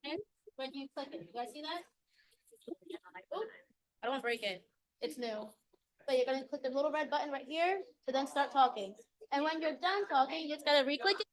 And when you click it, you guys see that? Oop, I don't want to break it. It's new. But you're gonna click the little red button right here to then start talking. And when you're done talking, you just gotta re-click it.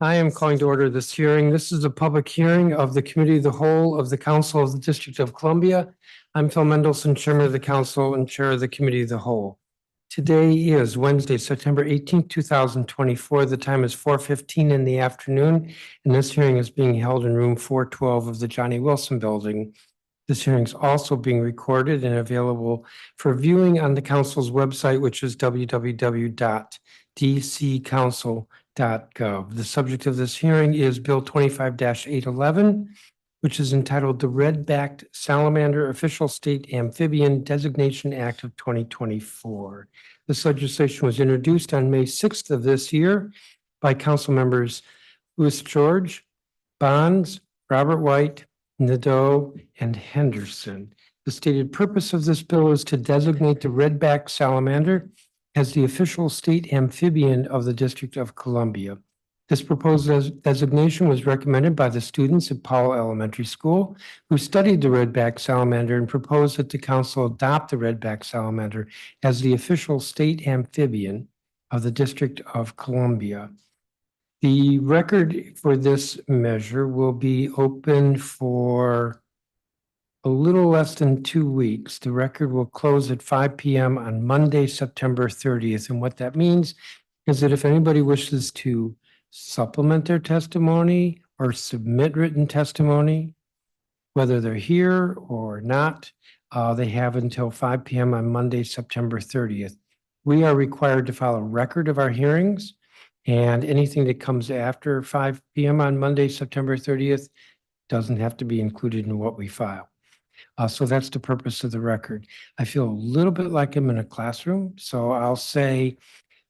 I am calling to order this hearing. This is a public hearing of the Committee of the Whole of the Council of the District of Columbia. I'm Phil Mendelson, Chairman of the Council and Chair of the Committee of the Whole. Today is Wednesday, September 18th, 2024. The time is 4:15 in the afternoon, and this hearing is being held in room 412 of the Johnny Wilson Building. This hearing is also being recorded and available for viewing on the council's website, which is www.dccouncil.gov. The subject of this hearing is Bill 25-811, which is entitled the Red-Backed Salamander Official State Amphibian Designation Act of 2024. This legislation was introduced on May 6th of this year by council members Louis George, Bonds, Robert White, Nadeau, and Henderson. The stated purpose of this bill is to designate the red-backed salamander as the official state amphibian of the District of Columbia. This proposed designation was recommended by the students at Powell Elementary School who studied the redback salamander and proposed that the council adopt the redback salamander as the official state amphibian of the District of Columbia. The record for this measure will be open for a little less than 2 weeks. The record will close at 5 p.m. on Monday, September 30th. And what that means is that if anybody wishes to supplement their testimony or submit written testimony, whether they're here or not, they have until 5 p.m. on Monday, September 30th. We are required to file a record of our hearings, and anything that comes after 5 p.m. on Monday, September 30th doesn't have to be included in what we file. So that's the purpose of the record. I feel a little bit like I'm in a classroom, so I'll say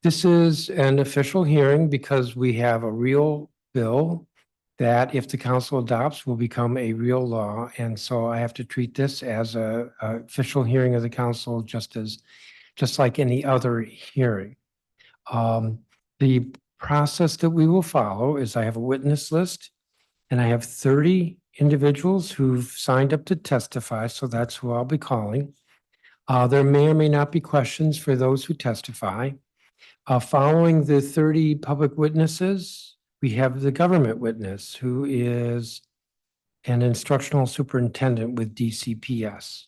this is an official hearing because we have a real bill that, if the council adopts, will become a real law. And so I have to treat this as a official hearing of the council, just like any other hearing. The process that we will follow is I have a witness list, and I have 30 individuals who've signed up to testify, so that's who I'll be calling. There may or may not be questions for those who testify. Following the 30 public witnesses, we have the government witness, who is an instructional superintendent with DCPS.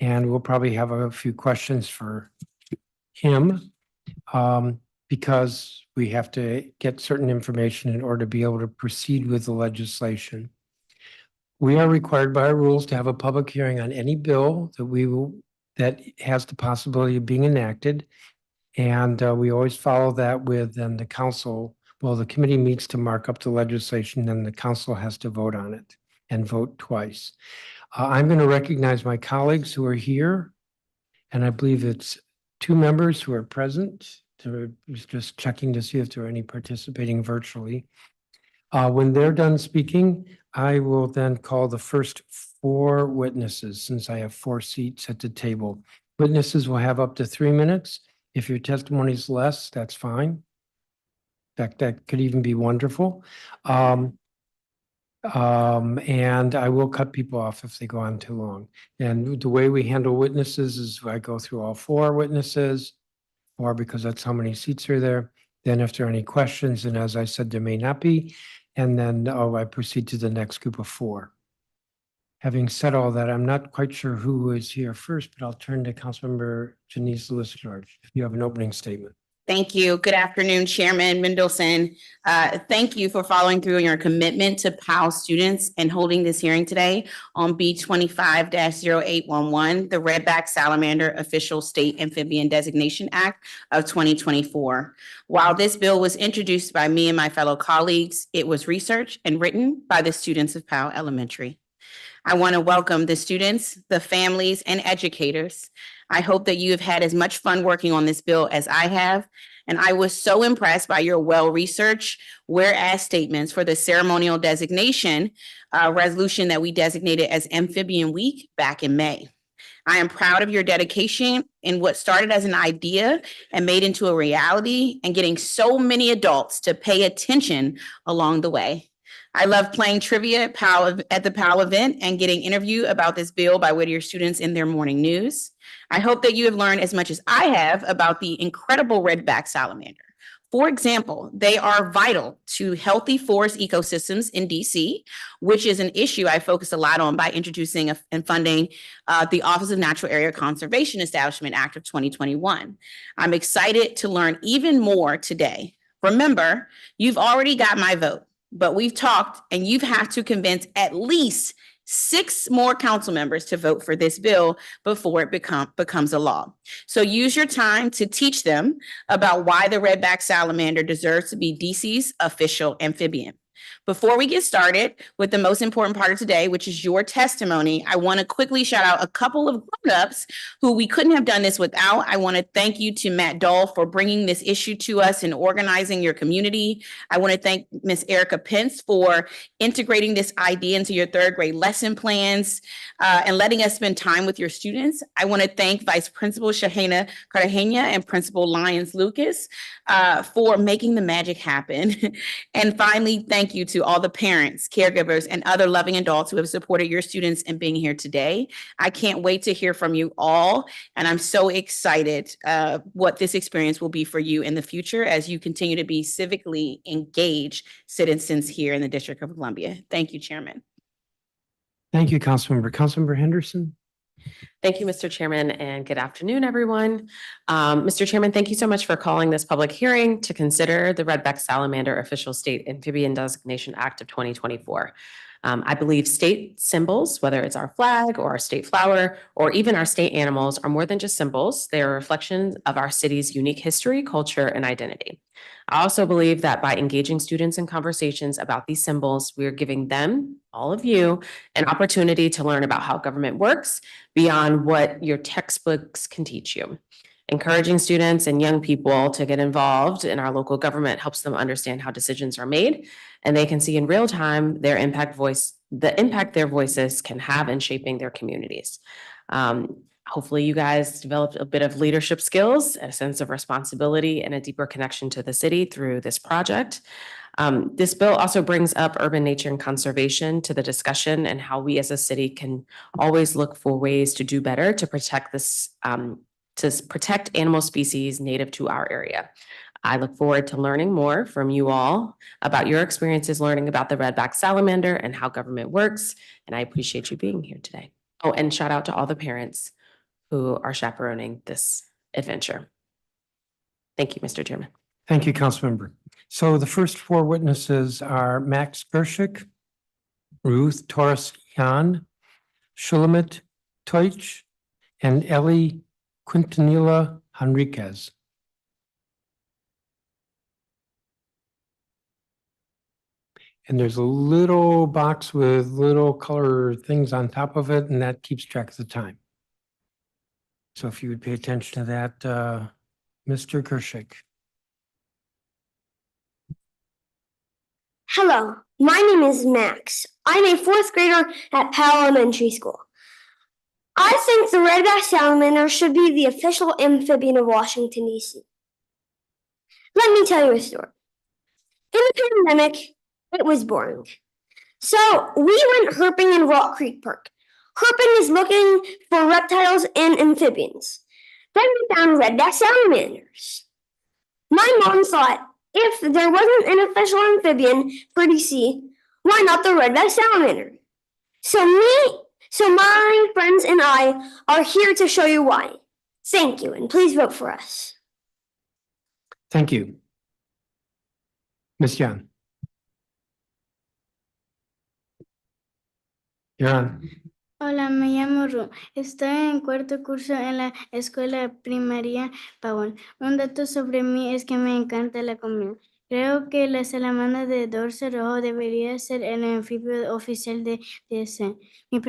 And we'll probably have a few questions for him because we have to get certain information in order to be able to proceed with the legislation. We are required by our rules to have a public hearing on any bill that has the possibility of being enacted. And we always follow that with then the council. Well, the committee meets to mark up the legislation, then the council has to vote on it and vote twice. I'm going to recognize my colleagues who are here, and I believe it's 2 members who are present. Just checking to see if there are any participating virtually. When they're done speaking, I will then call the first 4 witnesses, since I have 4 seats at the table. Witnesses will have up to 3 minutes. If your testimony is less, that's fine. In fact, that could even be wonderful. And I will cut people off if they go on too long. And the way we handle witnesses is I go through all 4 witnesses, or because that's how many seats are there. Then if there are any questions, and as I said, there may not be, and then I proceed to the next group of 4. Having said all that, I'm not quite sure who is here first, but I'll turn to Councilmember Janice Lewis-George, if you have an opening statement. Thank you. Good afternoon, Chairman Mendelson. Thank you for following through on your commitment to POW students and holding this hearing today on B25-811, the Redback Salamander Official State Amphibian Designation Act of 2024. While this bill was introduced by me and my fellow colleagues, it was researched and written by the students of Powell Elementary. I want to welcome the students, the families, and educators. I hope that you have had as much fun working on this bill as I have. And I was so impressed by your well-researched whereas statements for the ceremonial designation resolution that we designated as Amphibian Week back in May. I am proud of your dedication in what started as an idea and made into a reality, and getting so many adults to pay attention along the way. I love playing trivia at the Powell event and getting interviewed about this bill by Whittier students in their morning news. I hope that you have learned as much as I have about the incredible redback salamander. For example, they are vital to healthy forest ecosystems in DC, which is an issue I focus a lot on by introducing and funding the Office of Natural Area Conservation Establishment Act of 2021. I'm excited to learn even more today. Remember, you've already got my vote, but we've talked, and you've had to convince at least 6 more council members to vote for this bill before it becomes a law. So use your time to teach them about why the redback salamander deserves to be DC's official amphibian. Before we get started with the most important part of today, which is your testimony, I want to quickly shout out a couple of grown-ups who we couldn't have done this without. I want to thank you to Matt Dahl for bringing this issue to us and organizing your community. I want to thank Miss Erica Pence for integrating this idea into your third grade lesson plans and letting us spend time with your students. I want to thank Vice Principal Shahana Cartagena and Principal Lyons Lucas for making the magic happen. And finally, thank you to all the parents, caregivers, and other loving adults who have supported your students in being here today. I can't wait to hear from you all, and I'm so excited what this experience will be for you in the future as you continue to be civically engaged citizens here in the District of Columbia. Thank you, Chairman. Thank you, Councilmember. Councilmember Henderson? Thank you, Mr. Chairman, and good afternoon, everyone. Mr. Chairman, thank you so much for calling this public hearing to consider the Redback Salamander Official State Amphibian Designation Act of 2024. I believe state symbols, whether it's our flag or our state flower, or even our state animals, are more than just symbols. They are reflections of our city's unique history, culture, and identity. I also believe that by engaging students in conversations about these symbols, we are giving them, all of you, an opportunity to learn about how government works beyond what your textbooks can teach you. Encouraging students and young people to get involved in our local government helps them understand how decisions are made, and they can see in real time the impact their voices can have in shaping their communities. Hopefully you guys developed a bit of leadership skills, a sense of responsibility, and a deeper connection to the city through this project. This bill also brings up urban nature and conservation to the discussion and how we as a city can always look for ways to do better to protect this, to protect animal species native to our area. I look forward to learning more from you all about your experiences learning about the redback salamander and how government works. And I appreciate you being here today. Oh, and shout out to all the parents who are chaperoning this adventure. Thank you, Mr. Chairman. Thank you, Councilmember. So the first four witnesses are Max Gershik, Ruth Torres-Yan, Shulamit Teutsch, and Ellie Quintanilla Henriquez. And there's a little box with little color things on top of it, and that keeps track of the time. So if you would pay attention to that, Mr. Gershik. Hello, my name is Max. I'm a fourth grader at Powell Elementary School. I think the redback salamander should be the official amphibian of Washington, D.C. Let me tell you a story. In the pandemic, it was boring. So we went herping in Rock Creek Park. Herping is looking for reptiles and amphibians. Then we found redback salamanders. My mom thought, if there wasn't an official amphibian for DC, why not the redback salamander? So my friends and I are here to show you why. Thank you, and please vote for us. Thank you. Ms. Yan. You're on. Hola, me llamo Ru. Estoy en cuarto curso en la escuela primaria Pavón. Un dato sobre mí es que me encanta la comida. Creo que la salamandra de dorso rojo debería ser el anfibio oficial de DC. Mi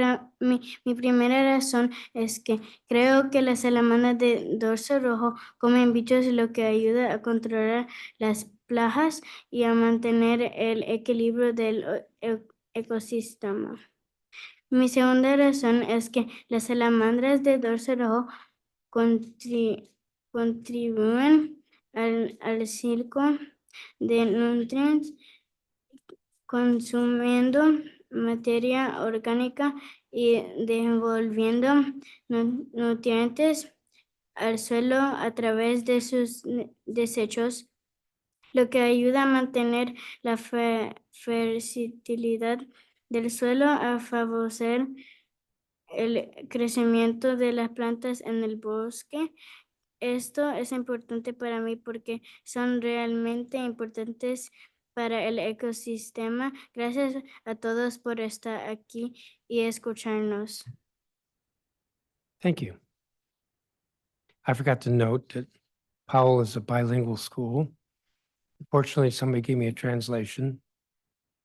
primera razón es que creo que las salamandras de dorso rojo comen bichos, lo que ayuda a controlar las plagas y a mantener el equilibrio del ecosistema. Mi segunda razón es que las salamandras de dorso rojo contribuyen al ciclo de nutrientes, consumiendo materia orgánica y devolviendo nutrientes al suelo a través de sus desechos, lo que ayuda a mantener la fertilidad del suelo, a favorecer el crecimiento de las plantas en el bosque. Esto es importante para mí porque son realmente importantes para el ecosistema. Gracias a todos por estar aquí y escucharnos. Thank you. I forgot to note that Powell is a bilingual school. Fortunately, somebody gave me a translation.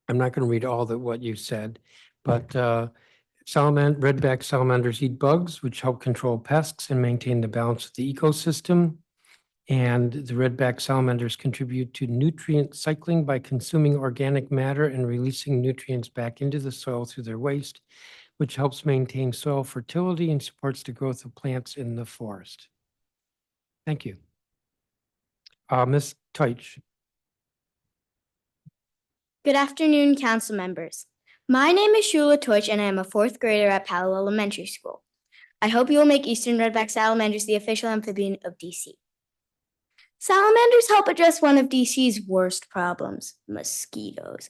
I'm not going to read all what you said, but redback salamanders eat bugs, which help control pests and maintain the balance of the ecosystem. And the redback salamanders contribute to nutrient cycling by consuming organic matter and releasing nutrients back into the soil through their waste, which helps maintain soil fertility and supports the growth of plants in the forest. Thank you. Ms. Teich. Good afternoon, council members. My name is Shula Toich, and I am a fourth grader at Powell Elementary School. I hope you will make eastern redback salamanders the official amphibian of DC. Salamanders help address one of DC's worst problems, mosquitoes.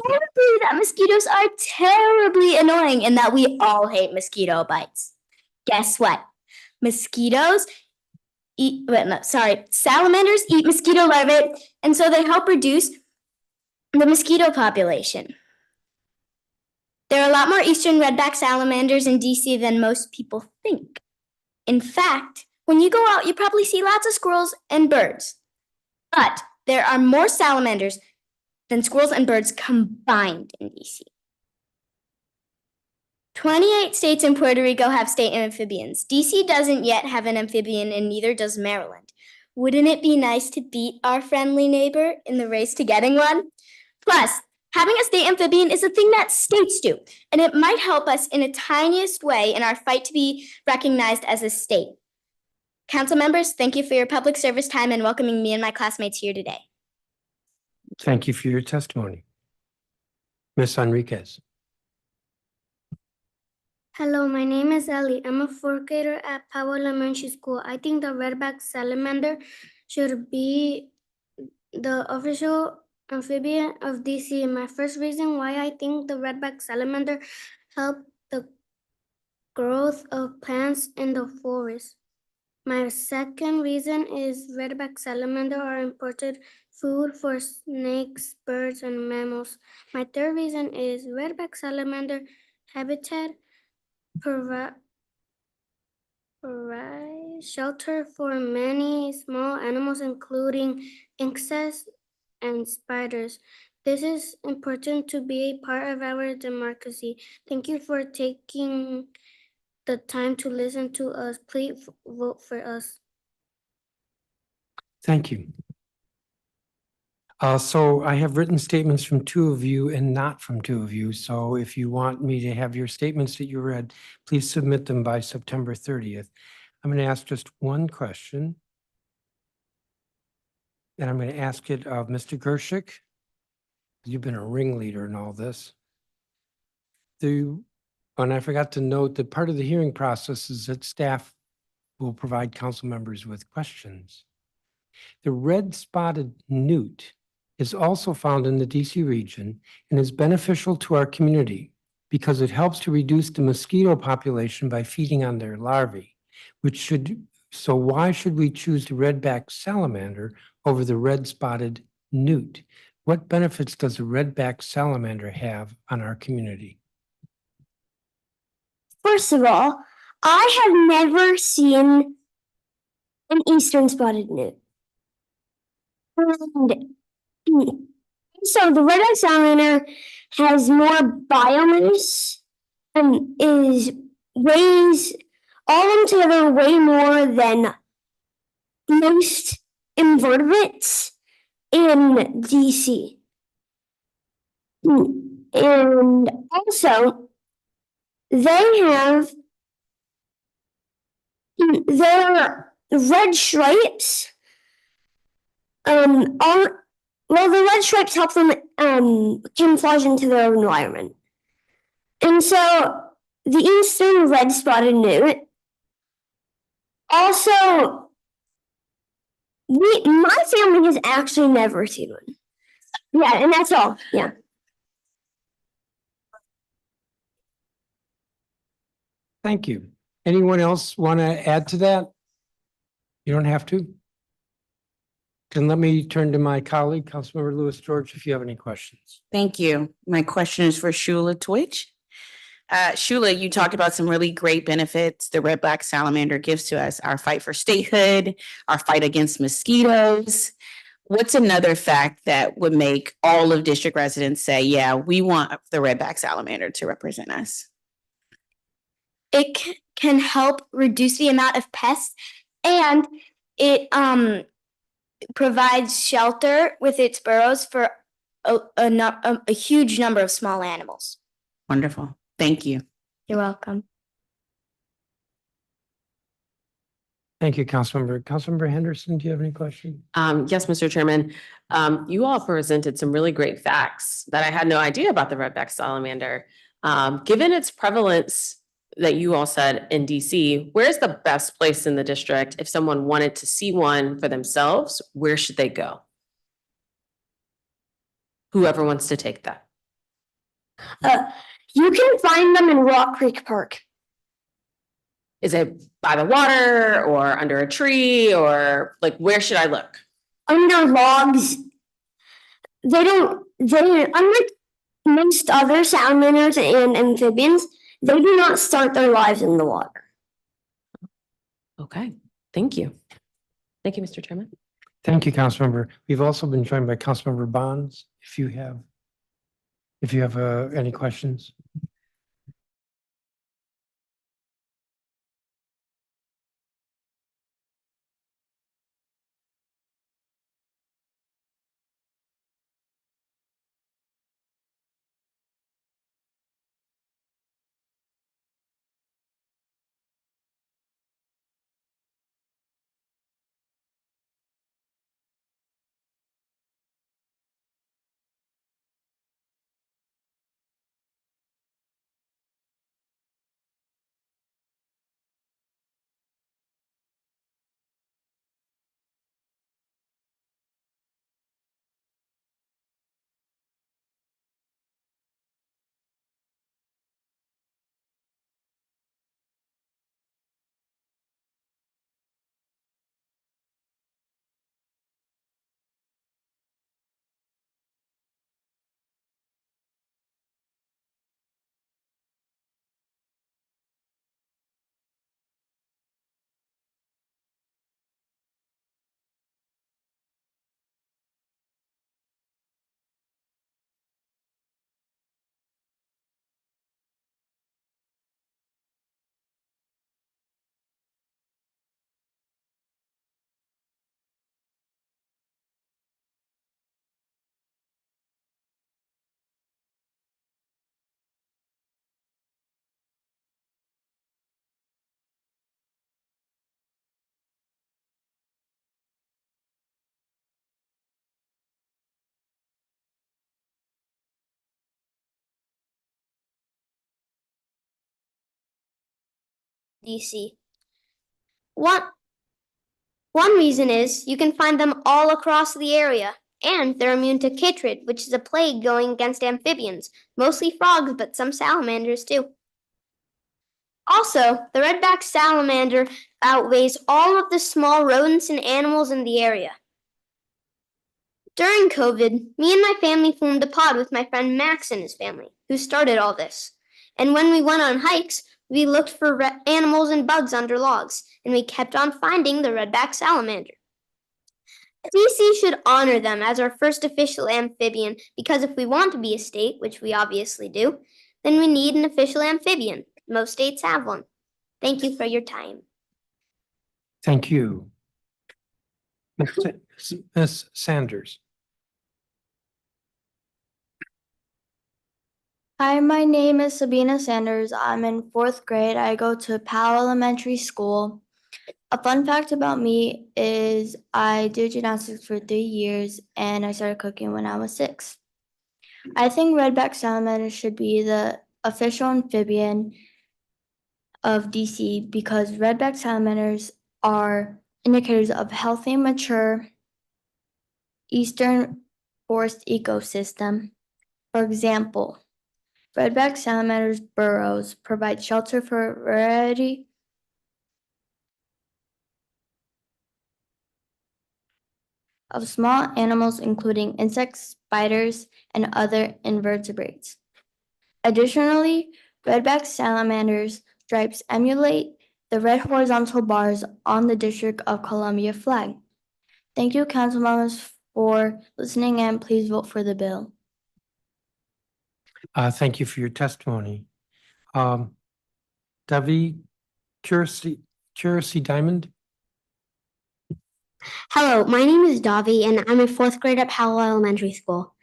I agree that mosquitoes are terribly annoying and that we all hate mosquito bites. Guess what? Salamanders eat mosquito larvae, and so they help reduce the mosquito population. There are a lot more eastern redback salamanders in DC than most people think. In fact, when you go out, you probably see lots of squirrels and birds. But there are more salamanders than squirrels and birds combined in DC. 28 states and Puerto Rico have state amphibians. DC doesn't yet have an amphibian, and neither does Maryland. Wouldn't it be nice to beat our friendly neighbor in the race to getting one? Plus, having a state amphibian is a thing that states do, and it might help us in the tiniest way in our fight to be recognized as a state. Council members, thank you for your public service time and welcoming me and my classmates here today. Thank you for your testimony. Ms. Enriquez. Hello, my name is Ellie. I'm a fourth grader at Powell Elementary School. I think the redback salamander should be the official amphibian of DC. My first reason why I think the redback salamander help the growth of plants in the forest. My second reason is redback salamander are important food for snakes, birds, and mammals. My third reason is redback salamander habitat provide shelter for many small animals, including insects and spiders. This is important to be a part of our democracy. Thank you for taking the time to listen to us. Please vote for us. Thank you. So I have written statements from two of you and not from two of you. So if you want me to have your statements that you read, please submit them by September 30th. I'm going to ask just one question. And I'm going to ask it of Mr. Gershik. You've been a ringleader in all this. And I forgot to note that part of the hearing process is that staff will provide council members with questions. The red-spotted newt is also found in the DC region and is beneficial to our community because it helps to reduce the mosquito population by feeding on their larvae, so why should we choose the redback salamander over the red-spotted newt? What benefits does the redback salamander have on our community? First of all, I have never seen an eastern spotted newt. And so the red-eyed salamander has more biomass and weighs all together way more than most invertebrates in DC. And also, their red stripes the red stripes help them camouflage into their environment. And so the eastern red-spotted newt also, my family has actually never seen one. Yeah, and that's all, yeah. Thank you. Anyone else want to add to that? You don't have to. Then let me turn to my colleague, Councilmember Lewis George, if you have any questions. Thank you. My question is for Shula Twitch. Shula, you talked about some really great benefits the redback salamander gives to us, our fight for statehood, our fight against mosquitoes. What's another fact that would make all of district residents say, yeah, we want the redback salamander to represent us? It can help reduce the amount of pests, and it provides shelter with its burrows for a huge number of small animals. Wonderful. Thank you. You're welcome. Thank you, Councilmember. Councilmember Henderson, do you have any questions? Yes, Mr. Chairman. You all presented some really great facts that I had no idea about the redback salamander. Given its prevalence that you all said in DC, where's the best place in the district if someone wanted to see one for themselves? Where should they go? Whoever wants to take that. You can find them in Rock Creek Park. Is it by the water or under a tree or like, where should I look? Under logs. Unlike most other salamanders and amphibians, they do not start their lives in the water. Okay, thank you. Thank you, Mr. Chairman. Thank you, Councilmember. We've also been joined by Councilmember Bonds, if you have any questions. DC. One reason is you can find them all across the area, and they're immune to chytrid, which is a plague going against amphibians, mostly frogs, but some salamanders too. Also, the redback salamander outweighs all of the small rodents and animals in the area. During COVID, me and my family formed a pod with my friend Max and his family, who started all this. And when we went on hikes, we looked for animals and bugs under logs, and we kept on finding the redback salamander. DC should honor them as our first official amphibian because if we want to be a state, which we obviously do, then we need an official amphibian. Most states have one. Thank you for your time. Thank you. Ms. Sanders. Hi, my name is Sabina Sanders. I'm in 4th grade. I go to Powell Elementary School. A fun fact about me is I did gymnastics for 3 years and I started cooking when I was 6. I think redback salamander should be the official amphibian of DC because redback salamanders are indicators of healthy, mature eastern forest ecosystem. For example, redback salamanders' burrows provide shelter for a variety of small animals, including insects, spiders, and other invertebrates. Additionally, redback salamanders' stripes emulate the red horizontal bars on the District of Columbia flag. Thank you, council members, for listening and please vote for the bill. Thank you for your testimony. Davi Curacy Diamond? Hello, my name is Davi and I'm a fourth grade at Powell Elementary School.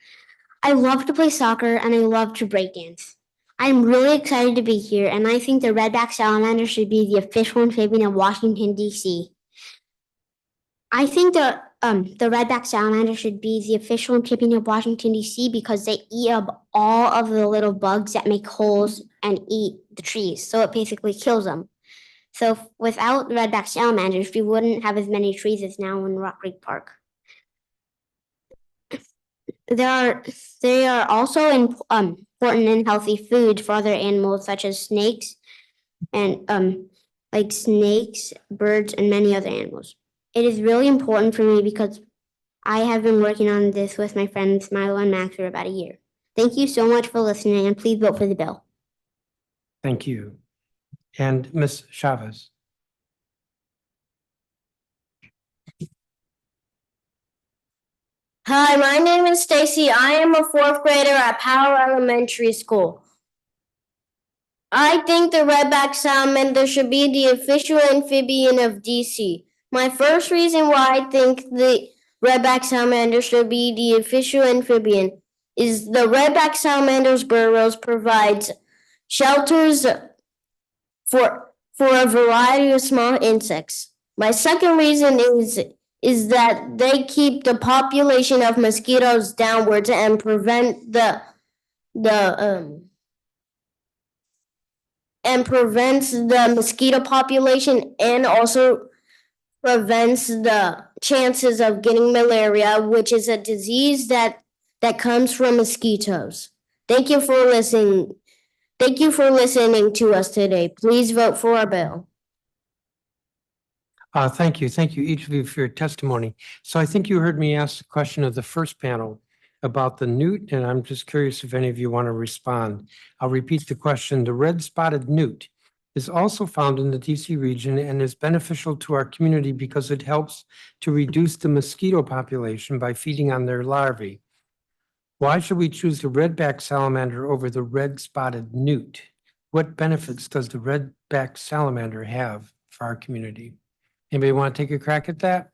I love to play soccer and I love to break dance. I'm really excited to be here and I think the Redback Salamander should be the official amphibian of Washington, D.C. I think the Redback Salamander should be the official amphibian of Washington, D.C. because they eat up all of the little bugs that make holes and eat the trees, so it basically kills them. So without redback salamanders, we wouldn't have as many trees as now in Rock Creek Park. They are also important and healthy food for other animals such as snakes and like snakes, birds, and many other animals. It is really important for me because I have been working on this with my friends Milo and Max for about a year. Thank you so much for listening and please vote for the bill. Thank you. And Ms. Chavez? Hi, my name is Stacy. I am a fourth grader at Powell Elementary School. I think the redback salamander should be the official amphibian of DC. My first reason why I think the redback salamander should be the official amphibian is the redback salamander's burrows provides shelters for a variety of small insects. My second reason is that they keep the population of mosquitoes downwards and prevent prevents the mosquito population and also prevents the chances of getting malaria, which is a disease that comes from mosquitoes. Thank you for listening. Thank you for listening to us today. Please vote for our bill. Thank you. Thank you, each of you, for your testimony. So I think you heard me ask the question of the first panel about the newt, and I'm just curious if any of you want to respond. I'll repeat the question. The red-spotted newt is also found in the DC region and is beneficial to our community because it helps to reduce the mosquito population by feeding on their larvae. Why should we choose the redback salamander over the red-spotted newt? What benefits does the redback salamander have for our community? Anybody want to take a crack at that?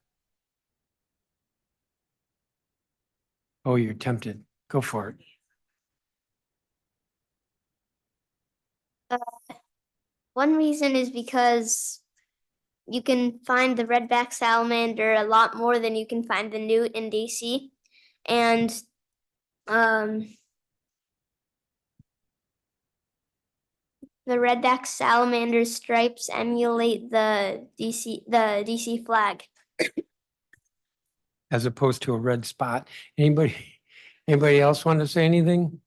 Oh, you're tempted. Go for it. One reason is because you can find the redback salamander a lot more than you can find the newt in DC. And the redback salamander stripes emulate the DC flag. As opposed to a red spot. Anybody else want to say anything?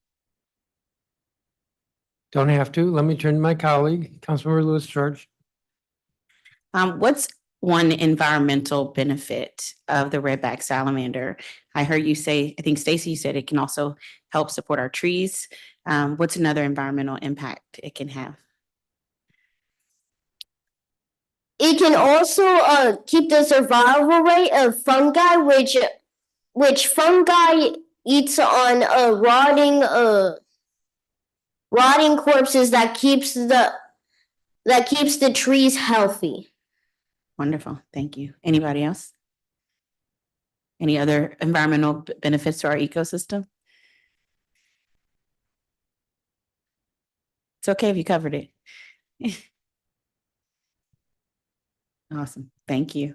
Don't have to. Let me turn to my colleague, Councilmember Lewis George. What's one environmental benefit of the redback salamander? I heard you say, I think Stacy, you said it can also help support our trees. What's another environmental impact it can have? It can also keep the survival rate of fungi, which fungi eats on rotting corpses that keeps the trees healthy. Wonderful, thank you. Anybody else? Any other environmental benefits to our ecosystem? It's okay if you covered it. Awesome, thank you.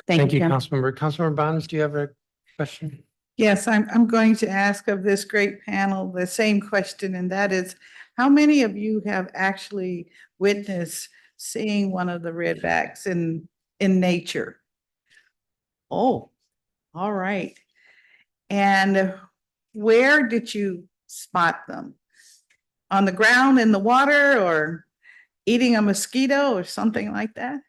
Thank you, Kim. Councilmember Bonds, do you have a question? Yes, I'm going to ask of this great panel the same question, and that is, how many of you have actually witnessed seeing one of the redbacks in nature? Oh, all right. And where did you spot them? On the ground, in the water, or eating a mosquito or something like that?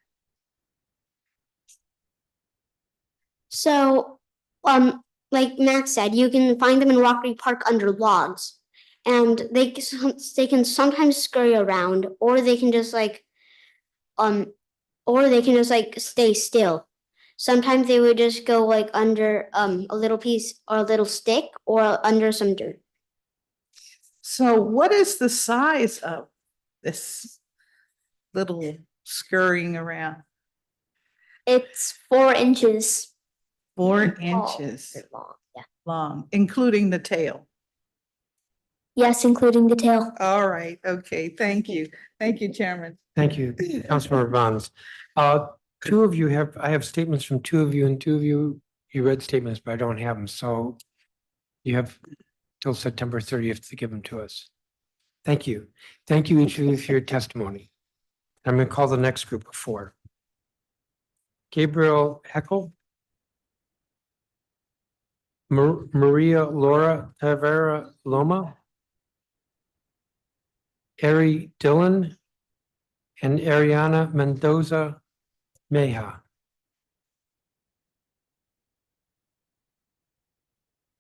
So, like Max said, you can find them in Rock Creek Park under logs, and they can sometimes scurry around, or they can just stay still. Sometimes they would just go like under a little piece or a little stick or under some dirt. So what is the size of this little scurrying around? It's 4 inches 4 tall, inches long. Yeah. long, including the tail. Yes, including the tail. All right, okay, thank you. Thank you, Chairman. Thank you, Councilmember Bonds. Two of you I have statements from two of you, and two of you read statements, but I don't have them, so you have till September 30th to give them to us. Thank you. Thank you each of you for your testimony. I'm going to call the next group of 4. Gabriel Heckel. Maria Laura Tavera Loma. Ari Dillon. And Ariana Mendoza Meja.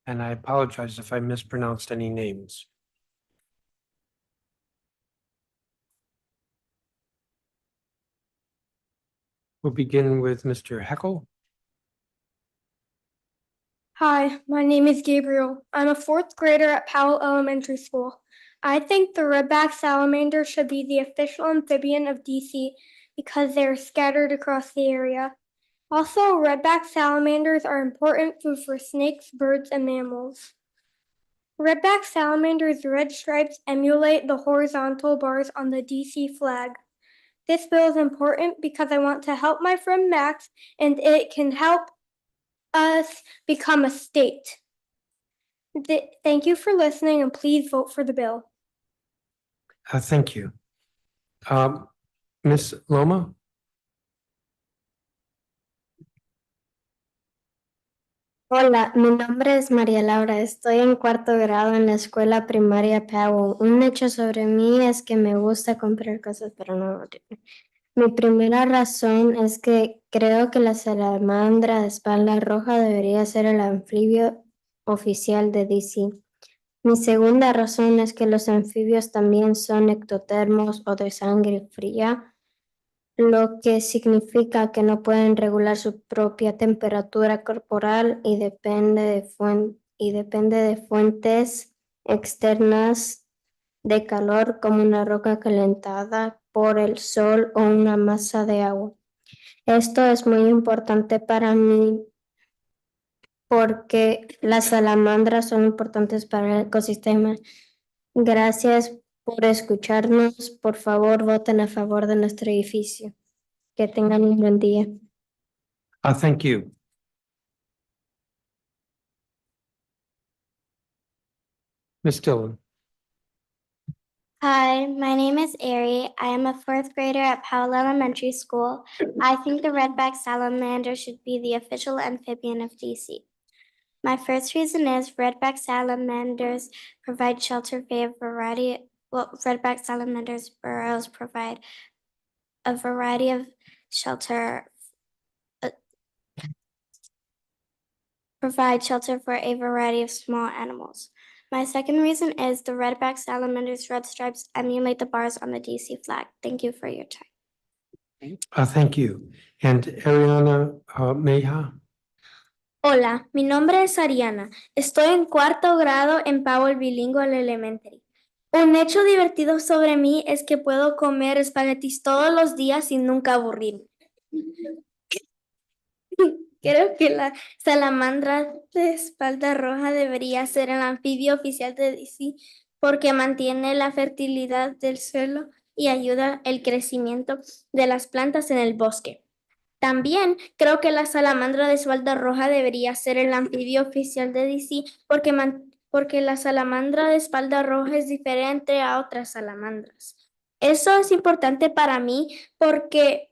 And I apologize if I mispronounced any names. We'll begin with Mr. Heckel. Hi, my name is Gabriel. I'm a 4th grader at Powell Elementary School. I think the redback salamander should be the official amphibian of DC because they're scattered across the area. Also, redback salamanders are important food for snakes, birds, and mammals. Redback salamanders' red stripes emulate the horizontal bars on the DC flag. This bill is important because I want to help my friend Max, and it can help us become a state. Thank you for listening, and please vote for the bill. Thank you. Ms. Loma? Hola, mi nombre es María Laura. Estoy en 4º grado en la escuela primaria Powell. Un hecho sobre mí es que me gusta comprar cosas, pero no. Mi primera razón es que creo que la salamandra de espalda roja debería ser el anfibio oficial de DC. Mi segunda razón es que los anfibios también son ectotermos o de sangre fría, lo que significa que no pueden regular su propia temperatura corporal y depende de fuentes externas de calor como una roca calentada por el sol o una masa de agua. Esto es muy importante para mí porque las salamandras son importantes para el ecosistema. Gracias por escucharnos. Por favor, voten a favor de nuestro edificio. Que tengan un buen día. Thank you. Ms. Dillon? Hi, my name is Ari. I am a 4th grader at Powell Elementary School. I think the redback salamander should be the official amphibian of DC. My first reason is redback salamanders provide shelter for a variety. Redback salamanders burrows provide a variety of shelter. Provide shelter for a variety of small animals. My second reason is the redback salamander's red stripes emulate the bars on the DC flag. Thank you for your time. Thank you. And Ariana Meja? Hola, mi nombre es Ariana. Estoy en 4º grado en Powell Bilingual Elementary. Un hecho divertido sobre mí es que puedo comer espaguetis todos los días sin nunca aburrirme. Creo que la salamandra de espalda roja debería ser el anfibio oficial de DC porque mantiene la fertilidad del suelo y ayuda el crecimiento de las plantas en el bosque. También creo que la salamandra de espalda roja debería ser el anfibio oficial de DC porque la salamandra de espalda roja es diferente a otras salamandras. Eso es importante para mí porque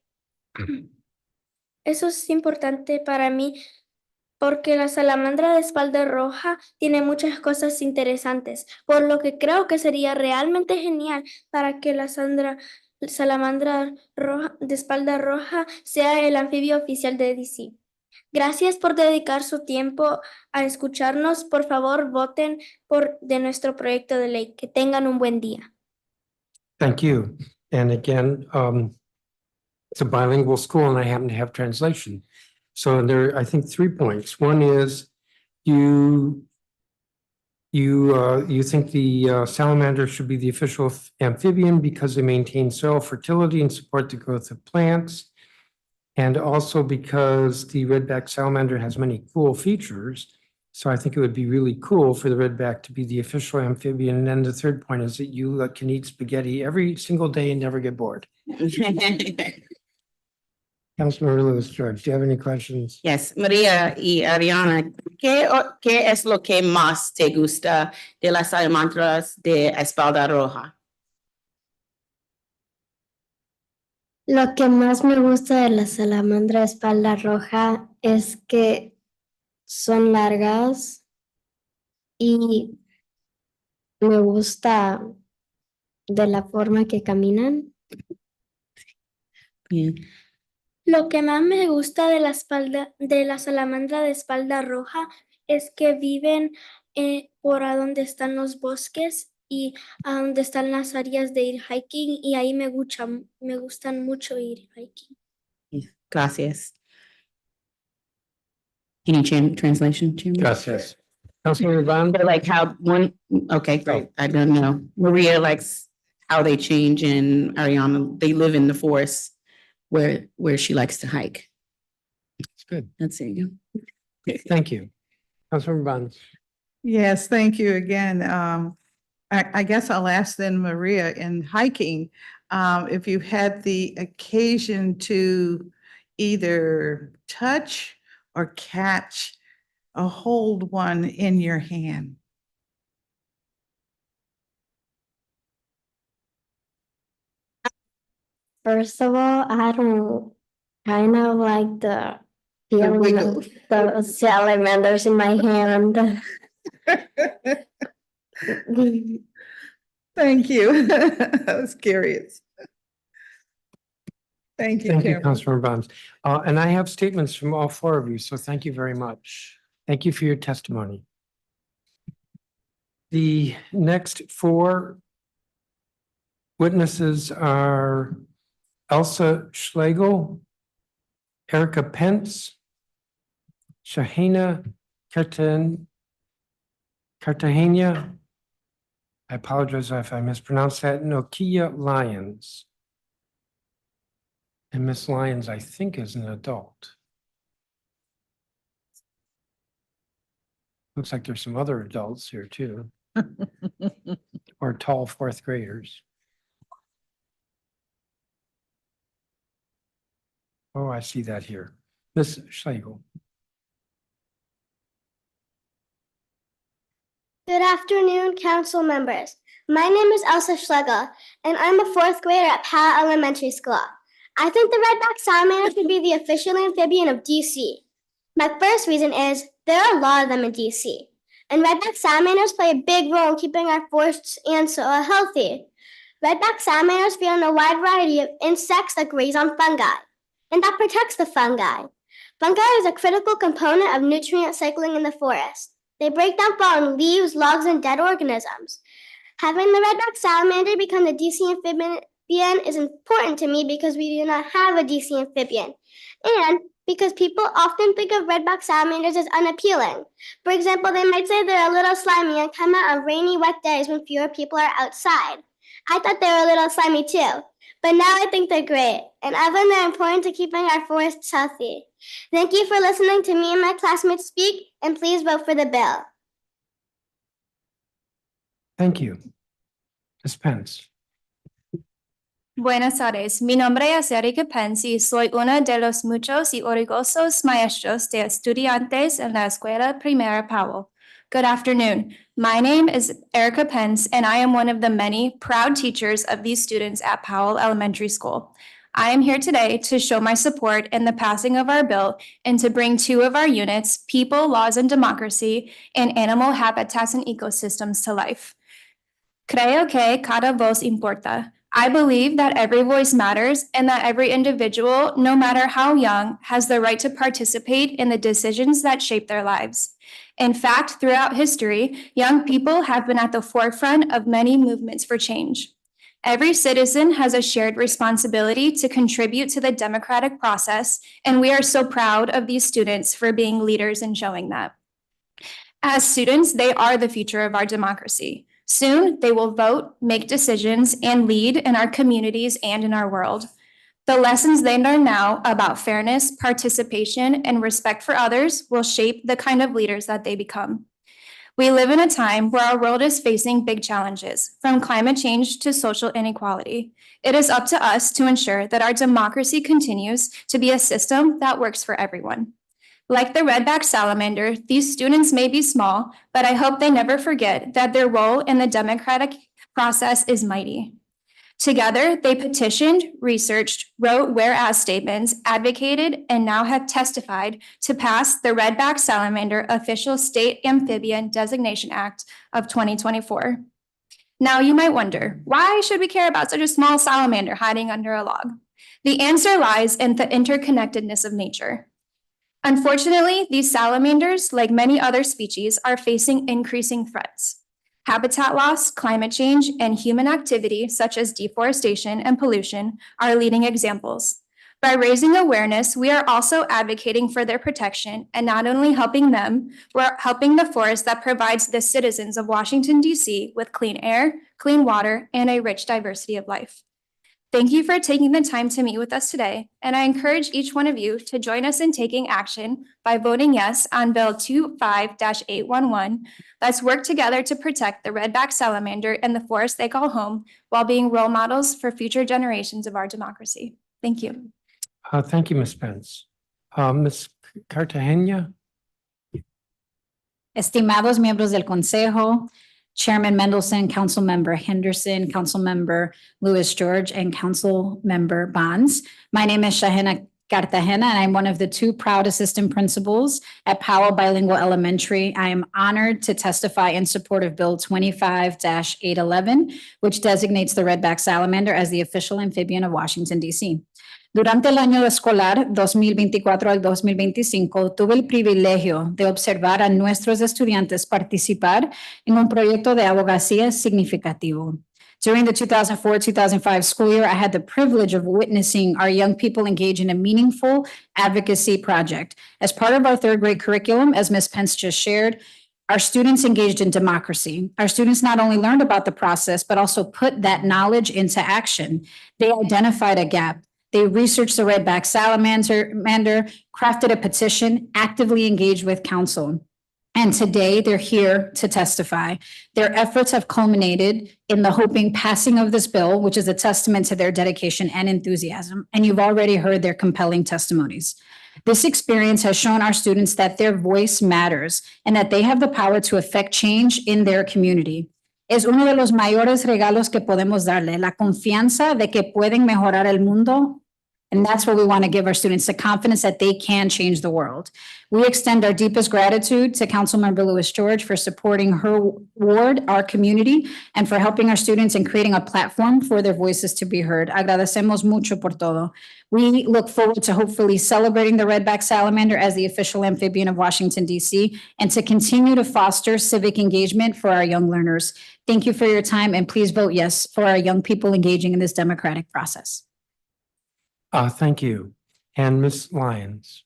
la salamandra de espalda roja tiene muchas cosas interesantes, por lo que creo que sería realmente genial para que la salamandra de espalda roja sea el anfibio oficial de DC. Gracias por dedicar su tiempo a escucharnos. Por favor, voten de nuestro proyecto de ley. Que tengan un buen día. Thank you. And again, it's a bilingual school and I happen to have translation. So there are, I think, 3 points. One is you think the salamander should be the official amphibian because they maintain soil fertility and support the growth of plants. And also because the redback salamander has many cool features. So I think it would be really cool for the redback to be the official amphibian. And then the third point is that you can eat spaghetti every single day and never get bored. Councilmember Lewis George, do you have any questions? Yes, María y Ariana, ¿qué es lo que más te gusta de las salamandras de espalda roja? Lo que más me gusta de la salamandra espalda roja es que son largas y me gusta de la forma que caminan. Bien. Lo que más me gusta de la salamandra de espalda roja es que viven por a donde están los bosques y a donde están las áreas de ir hiking y ahí me gustan mucho ir hiking. Gracias. Any translation, Chairman? Gracias. Councilmember Bond? But like how one, okay, great. I don't know. Maria likes how they change, and Ariana, they live in the forest where she likes to hike. It's good. That's it. Thank you. Councilmember Bond? Yes, thank you again. I guess I'll ask then Maria, in hiking, if you had the occasion to either touch or catch or hold one in your hand. First of all, I don't kind of like the feeling wiggle. of the salamanders in my hand. Thank you. I was curious. Thank you, Thank you, Chairman. Councilmember Bonds. And I have statements from all 4 of you, so thank you very much. Thank you for your testimony. The next 4 witnesses are Elsa Schlegel, Erica Pence, Shahina Cartagena. I apologize if I mispronounced that. Nokia Lyons. And Miss Lyons, I think, is an adult. Looks like there's some other adults here too, or tall 4th graders. Oh, I see that here. Ms. Schlegel. Good afternoon, council members. My name is Elsa Schlegel, and I'm a 4th grader at Powell Elementary School. I think the redback salamander should be the official amphibian of DC. My first reason is there are a lot of them in DC, and redback salamanders play a big role in keeping our forests and soil healthy. Redback salamanders feed on a wide variety of insects that graze on fungi, and that protects the fungi. Fungi is a critical component of nutrient cycling in the forest. They break down fallen leaves, logs, and dead organisms. Having the redback salamander become the DC amphibian is important to me because we do not have a DC amphibian, and because people often think of redback salamanders as unappealing. For example, they might say they're a little slimy and come out on rainy, wet days when fewer people are outside. I thought they were a little slimy too, but now I think they're great, and I've learned they're important to keeping our forests healthy. Thank you for listening to me and my classmates speak, and please vote for the bill. Thank you. Ms. Pence. Buenas tardes, mi nombre es Erika Pence y soy una de los muchos y orgullosos maestros de estudiantes en la Escuela Primera Powell. Good afternoon. My name is Erica Pence, and I am one of the many proud teachers of these students at Powell Elementary School. I am here today to show my support in the passing of our bill and to bring 2 of our units, People, Laws, and Democracy, and Animal Habitats and Ecosystems to life. Creo que cada voz importa. I believe that every voice matters and that every individual, no matter how young, has the right to participate in the decisions that shape their lives. In fact, throughout history, young people have been at the forefront of many movements for change. Every citizen has a shared responsibility to contribute to the democratic process, and we are so proud of these students for being leaders and showing that. As students, they are the future of our democracy. Soon, they will vote, make decisions, and lead in our communities and in our world. The lessons they learn now about fairness, participation, and respect for others will shape the kind of leaders that they become. We live in a time where our world is facing big challenges, from climate change to social inequality. It is up to us to ensure that our democracy continues to be a system that works for everyone. Like the redback salamander, these students may be small, but I hope they never forget that their role in the democratic process is mighty. Together, they petitioned, researched, wrote whereas statements, advocated, and now have testified to pass the Redback Salamander Official State Amphibian Designation Act of 2024. Now you might wonder, why should we care about such a small salamander hiding under a log? The answer lies in the interconnectedness of nature. Unfortunately, these salamanders, like many other species, are facing increasing threats. Habitat loss, climate change, and human activity such as deforestation and pollution are leading examples. By raising awareness, we are also advocating for their protection and not only helping them, we're helping the forest that provides the citizens of Washington, D.C. with clean air, clean water, and a rich diversity of life. Thank you for taking the time to meet with us today, and I encourage each one of you to join us in taking action by voting yes on Bill 25-811. Let's work together to protect the redback salamander and the forest they call home while being role models for future generations of our democracy. Thank you. Thank you, Ms. Pence. Ms. Cartagena? Estimados miembros del Consejo, Chairman Mendelson, Councilmember Henderson, Councilmember Lewis George, and Councilmember Bonds. My name is Shahena Cartagena, and I'm one of the two proud assistant principals at Powell Bilingual Elementary. I am honored to testify in support of Bill 25-811, which designates the redback salamander as the official amphibian of Washington, D.C. Durante el año escolar 2024 al 2025, tuve el privilegio de observar a nuestros estudiantes participar en un proyecto de abogacía significativo. During the 2004-2005 school year, I had the privilege of witnessing our young people engage in a meaningful advocacy project. As part of our third grade curriculum, as Ms. Pence just shared, our students engaged in democracy. Our students not only learned about the process, but also put that knowledge into action. They identified a gap. They researched the redback salamander, crafted a petition, actively engaged with council. And today they're here to testify. Their efforts have culminated in the hoping passing of this bill, which is a testament to their dedication and enthusiasm. And you've already heard their compelling testimonies. This experience has shown our students that their voice matters and that they have the power to affect change in their community. Es uno de los mayores regalos que podemos darle, la confianza de que pueden mejorar el mundo. And that's what we want to give our students, the confidence that they can change the world. We extend our deepest gratitude to Councilmember Lewis George for supporting her ward, our community, and for helping our students and creating a platform for their voices to be heard. Agradecemos mucho por todo. We look forward to hopefully celebrating the redback salamander as the official amphibian of Washington, D.C., and to continue to foster civic engagement for our young learners. Thank you for your time, and please vote yes for our young people engaging in this democratic process. Thank you. And Ms. Lyons.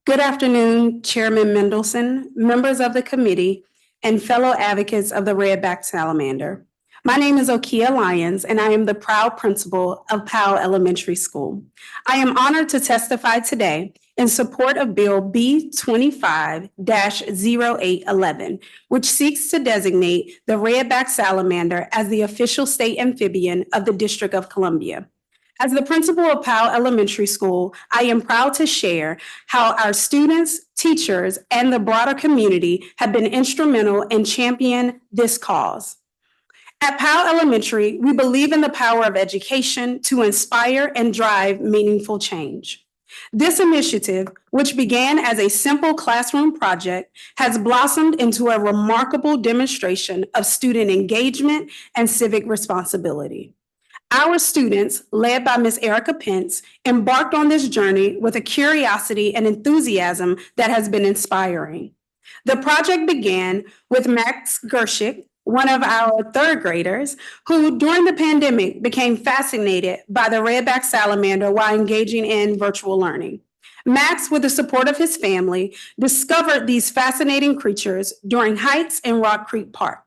Good afternoon, Chairman Mendelson, members of the committee, and fellow advocates of the redback salamander. My name is Okia Lyons, and I am the proud principal of Powell Elementary School. I am honored to testify today in support of Bill B25-0811, which seeks to designate the redback salamander as the official state amphibian of the District of Columbia. As the principal of Powell Elementary School, I am proud to share how our students, teachers, and the broader community have been instrumental in championing this cause. At Powell Elementary, we believe in the power of education to inspire and drive meaningful change. This initiative, which began as a simple classroom project, has blossomed into a remarkable demonstration of student engagement and civic responsibility. Our students, led by Ms. Erica Pence, embarked on this journey with a curiosity and enthusiasm that has been inspiring. The project began with Max Gershik, one of our third graders, who during the pandemic became fascinated by the redback salamander while engaging in virtual learning. Max, with the support of his family, discovered these fascinating creatures during hikes in Rock Creek Park.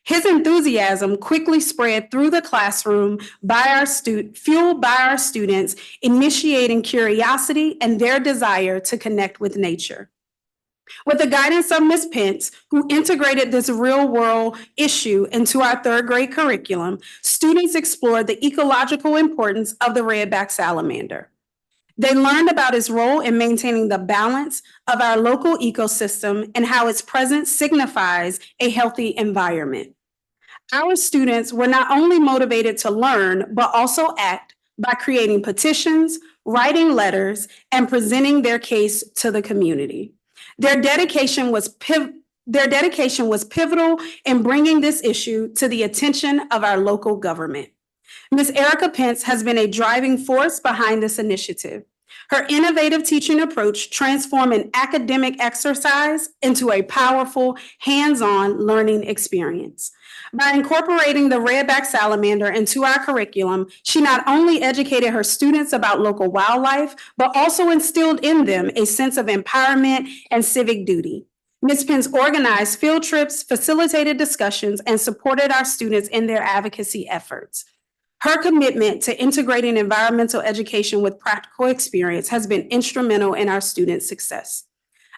His enthusiasm quickly spread through the classroom fueled by our students, initiating curiosity and their desire to connect with nature. With the guidance of Ms. Pence, who integrated this real-world issue into our third grade curriculum, students explored the ecological importance of the redback salamander. They learned about its role in maintaining the balance of our local ecosystem and how its presence signifies a healthy environment. Our students were not only motivated to learn, but also act by creating petitions, writing letters, and presenting their case to the community. Their dedication was pivotal in bringing this issue to the attention of our local government. Ms. Erica Pence has been a driving force behind this initiative. Her innovative teaching approach transformed an academic exercise into a powerful, hands-on learning experience. By incorporating the redback salamander into our curriculum, she not only educated her students about local wildlife, but also instilled in them a sense of empowerment and civic duty. Ms. Pence organized field trips, facilitated discussions, and supported our students in their advocacy efforts. Her commitment to integrating environmental education with practical experience has been instrumental in our students' success.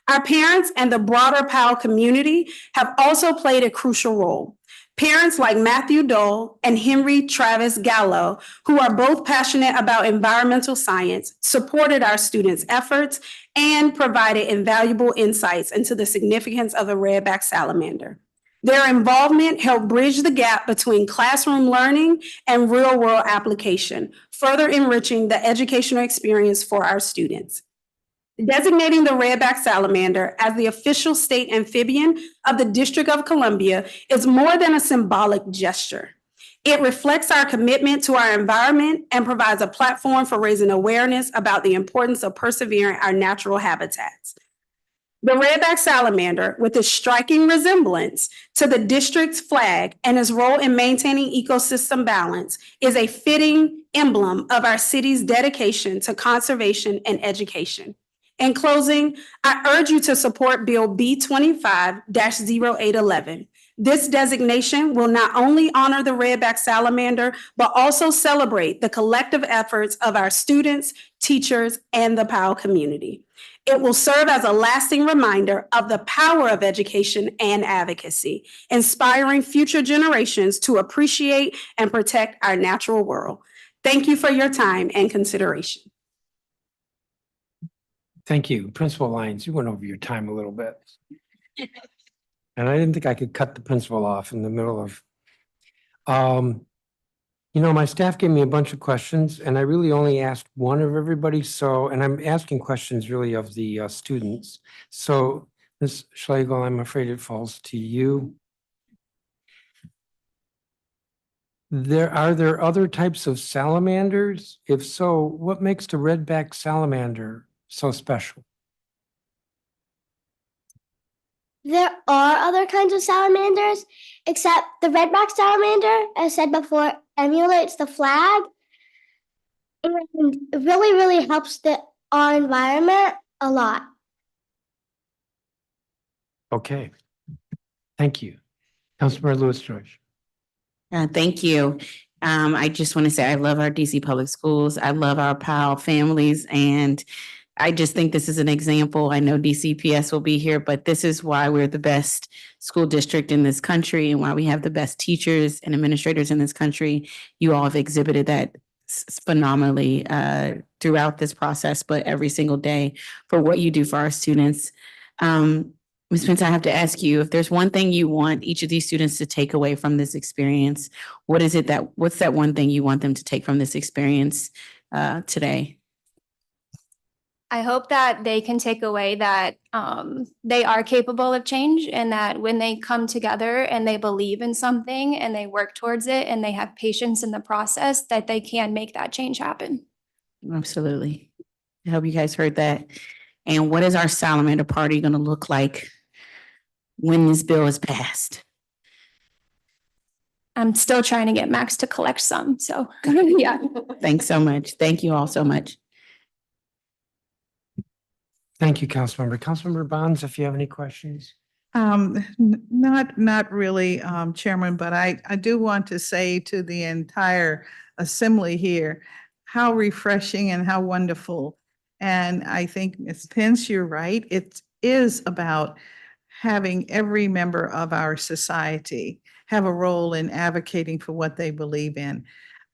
Our parents and the broader Powell community have also played a crucial role. Parents like Matthew Dole and Henry Travis Gallo, who are both passionate about environmental science, supported our students' efforts and provided invaluable insights into the significance of the redback salamander. Their involvement helped bridge the gap between classroom learning and real-world application, further enriching the educational experience for our students. Designating the redback salamander as the official state amphibian of the District of Columbia is more than a symbolic gesture. It reflects our commitment to our environment and provides a platform for raising awareness about the importance of preserving our natural habitats. The redback salamander, with its striking resemblance to the district's flag and its role in maintaining ecosystem balance, is a fitting emblem of our city's dedication to conservation and education. In closing, I urge you to support Bill B25-811. This designation will not only honor the redback salamander, but also celebrate the collective efforts of our students, teachers, and the Powell community. It will serve as a lasting reminder of the power of education and advocacy, inspiring future generations to appreciate and protect our natural world. Thank you for your time and consideration. Thank you. Principal Lyons, you went over your time a little bit. And I didn't think I could cut the principal off in the middle of. My staff gave me a bunch of questions and I really only asked one of everybody. And I'm asking questions really of the students. So Ms. Schlegel, I'm afraid it falls to you. Are there other types of salamanders? If so, what makes the redback salamander so special? There are other kinds of salamanders, except the redback salamander, as said before, emulates the flag and really, really helps our environment a lot. Okay. Thank you. Councilmember Lewis George. Thank you. I just want to say I love our DC Public Schools. I love our Powell families, and I just think this is an example. I know DCPS will be here, but this is why we're the best school district in this country and why we have the best teachers and administrators in this country. You all have exhibited that phenomenally throughout this process, but every single day for what you do for our students. Ms. Pence, I have to ask you, if there's one thing you want each of these students to take away from this experience, what's that one thing you want them to take from this experience today? I hope that they can take away that they are capable of change, and that when they come together and they believe in something and they work towards it and they have patience in the process, that they can make that change happen. Absolutely. I hope you guys heard that. And what is our salamander party going to look like when this bill is passed? I'm still trying to get Max to collect some. So, yeah. Thanks so much. Thank you all so much. Thank you, Councilmember. Councilmember Bonds, if you have any questions. Not really, Chairman, but I do want to say to the entire assembly here, how refreshing and how wonderful. And I think, Ms. Pence, you're right. It is about having every member of our society have a role in advocating for what they believe in.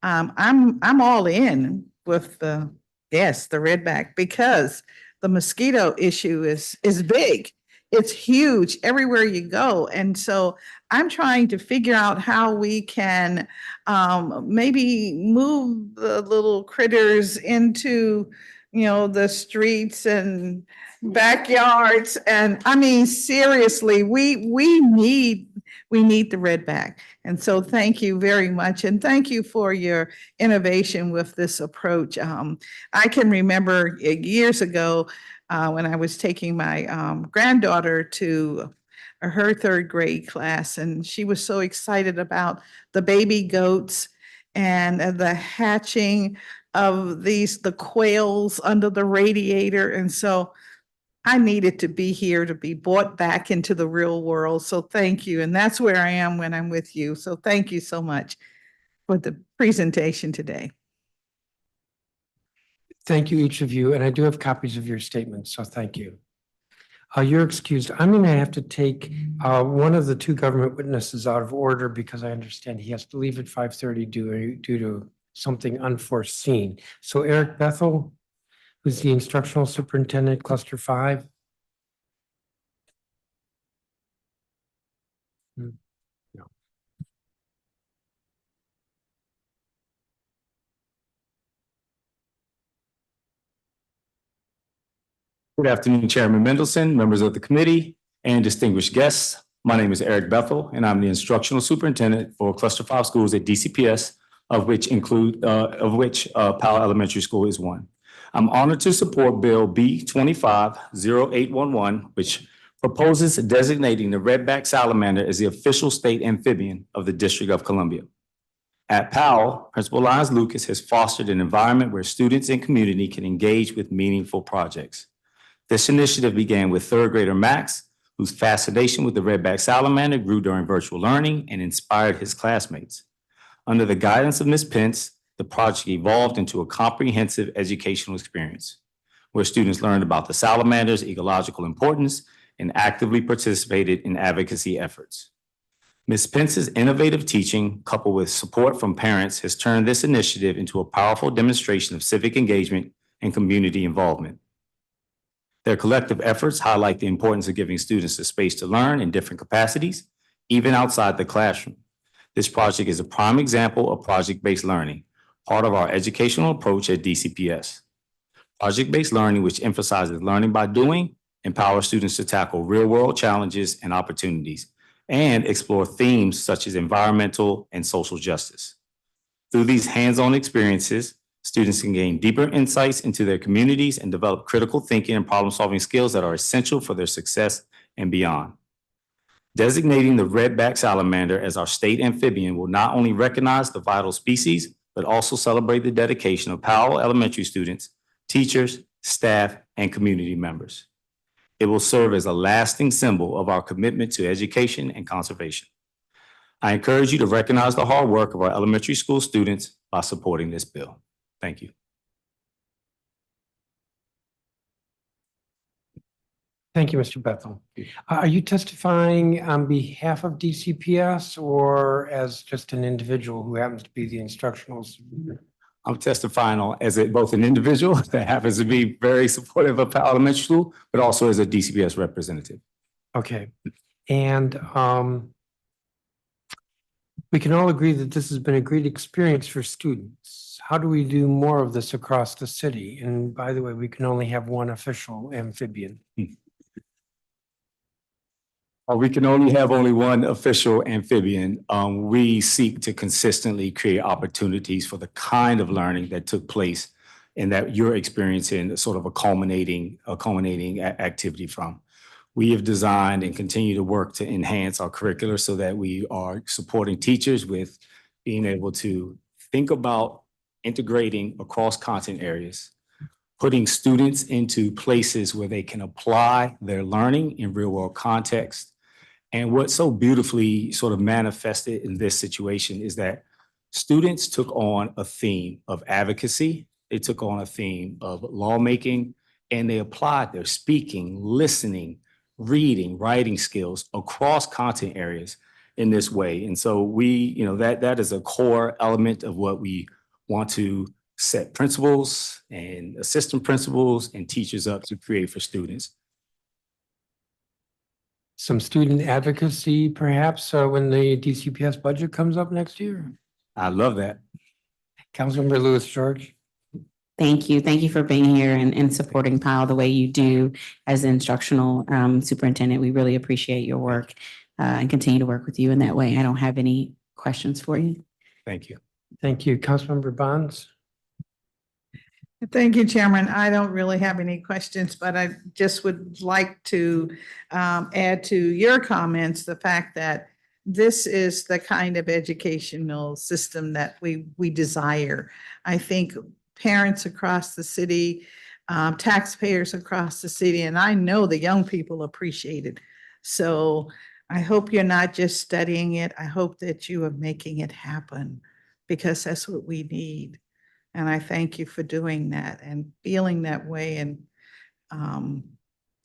I'm all in with the redback, because the mosquito issue is big. It's huge everywhere you go. And so I'm trying to figure out how we can maybe move the little critters into, the streets and backyards. And I mean, seriously, we need the redback. And so thank you very much. And thank you for your innovation with this approach. I can remember years ago, when I was taking my granddaughter to her third grade class, and she was so excited about the baby goats and the hatching of the quails under the radiator. And so I needed to be here to be brought back into the real world. So thank you. And that's where I am when I'm with you. So thank you so much for the presentation today. Thank you, each of you, and I do have copies of your statements, so thank you. You're excused. I'm going to have to take one of the two government witnesses out of order because I understand he has to leave at 5:30 due to something unforeseen. So Eric Bethel, who's the instructional superintendent, Cluster 5. No. Good afternoon, Chairman Mendelson, members of the committee, and distinguished guests. My name is Eric Bethel, and I'm the instructional superintendent for Cluster 5 schools at DCPS, of which Powell Elementary School is one. I'm honored to support Bill B25-811, which proposes designating the redback salamander as the official state amphibian of the District of Columbia. At Powell, Principal Lyons Lucas has fostered an environment where students and community can engage with meaningful projects. This initiative began with third grader Max, whose fascination with the redback salamander grew during virtual learning and inspired his classmates. Under the guidance of Ms. Pence, the project evolved into a comprehensive educational experience, where students learned about the salamander's ecological importance and actively participated in advocacy efforts. Ms. Pence's innovative teaching, coupled with support from parents, has turned this initiative into a powerful demonstration of civic engagement and community involvement. Their collective efforts highlight the importance of giving students the space to learn in different capacities, even outside the classroom. This project is a prime example of project-based learning, part of our educational approach at DCPS. Project-based learning, which emphasizes learning by doing, empowers students to tackle real-world challenges and opportunities, and explore themes such as environmental and social justice. Through these hands-on experiences, students can gain deeper insights into their communities and develop critical thinking and problem-solving skills that are essential for their success and beyond. Designating the redback salamander as our state amphibian will not only recognize the vital species, but also celebrate the dedication of Powell Elementary students, teachers, staff, and community members. It will serve as a lasting symbol of our commitment to education and conservation. I encourage you to recognize the hard work of our elementary school students by supporting this bill. Thank you. Thank you, Mr. Bethel. Are you testifying on behalf of DCPS or as just an individual who happens to be the instructional superintendent? I'm testifying as both an individual that happens to be very supportive of Powell Elementary School, but also as a DCPS representative. Okay. And we can all agree that this has been a great experience for students. How do we do more of this across the city? And by the way, we can only have one official amphibian. We can only have one official amphibian. We seek to consistently create opportunities for the kind of learning that took place and that you're experiencing sort of a culminating activity from. we have designed and continue to work to enhance our curricular so that we are supporting teachers with being able to think about integrating across content areas, putting students into places where they can apply their learning in real world context. And what so beautifully sort of manifested in this situation is that students took on a theme of advocacy, they took on a theme of lawmaking, and they applied their speaking, listening, reading, writing skills across content areas in this way. And so that is a core element of what we want to set principals and assistant principals and teachers up to create for students. Some student advocacy, perhaps, when the DCPS budget comes up next year. I love that. Councilmember Louis George. Thank you. Thank you for being here and supporting PAL the way you do as the instructional superintendent. We really appreciate your work and continue to work with you in that way. I don't have any questions for you. Thank you. Thank you. Councilmember Bonds. Thank you, Chairman. I don't really have any questions, but I just would like to add to your comments the fact that this is the kind of educational system that we desire. I think parents across the city, taxpayers across the city, and I know the young people appreciate it. So I hope you're not just studying it. I hope that you are making it happen because that's what we need. And I thank you for doing that and feeling that way and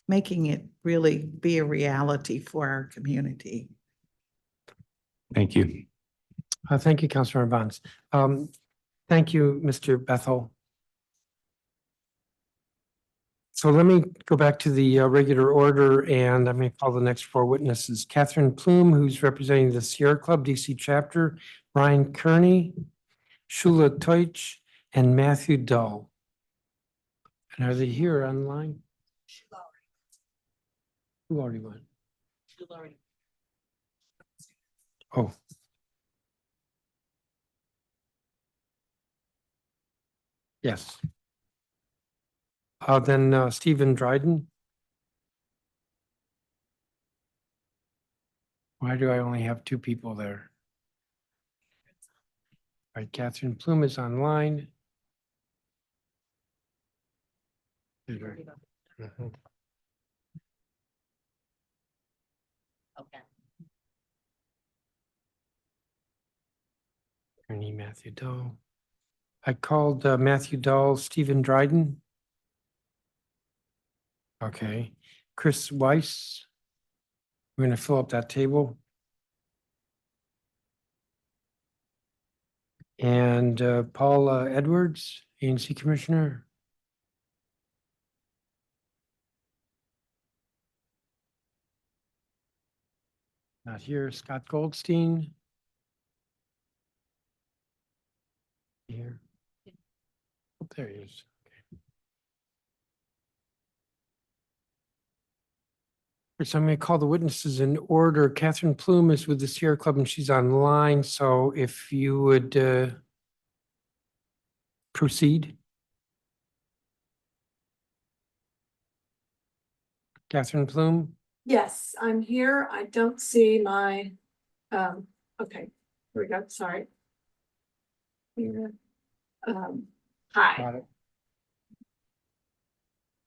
making it really be a reality for our community. Thank you. Thank you, Councilmember Bonds. Thank you, Mr. Bethel. So let me go back to the regular order and I'm going to call the next four witnesses. Catherine Plume, who's representing the Sierra Club DC chapter, Ryan Kearney, Shula Teutsch, and Matthew Dull. And are they here online? Who already went? Oh. Yes. Then Stephen Dryden. Why do I only have two people there? All right, Catherine Plume is online. Mhm. Okay. Ernie Matthew Dull. I called Matthew Dull, Stephen Dryden. Okay, Chris Weiss. We're going to fill up that table. And Paula Edwards, ANC Commissioner. Not here. Scott Goldstein. Here. Oh, there he is. Okay. So I'm going to call the witnesses in order. Catherine Plume is with the Sierra Club and she's online. So if you would proceed. Catherine Plume. Yes, I'm here. I don't see my, okay, here we go, sorry. Here. Hi, Got it.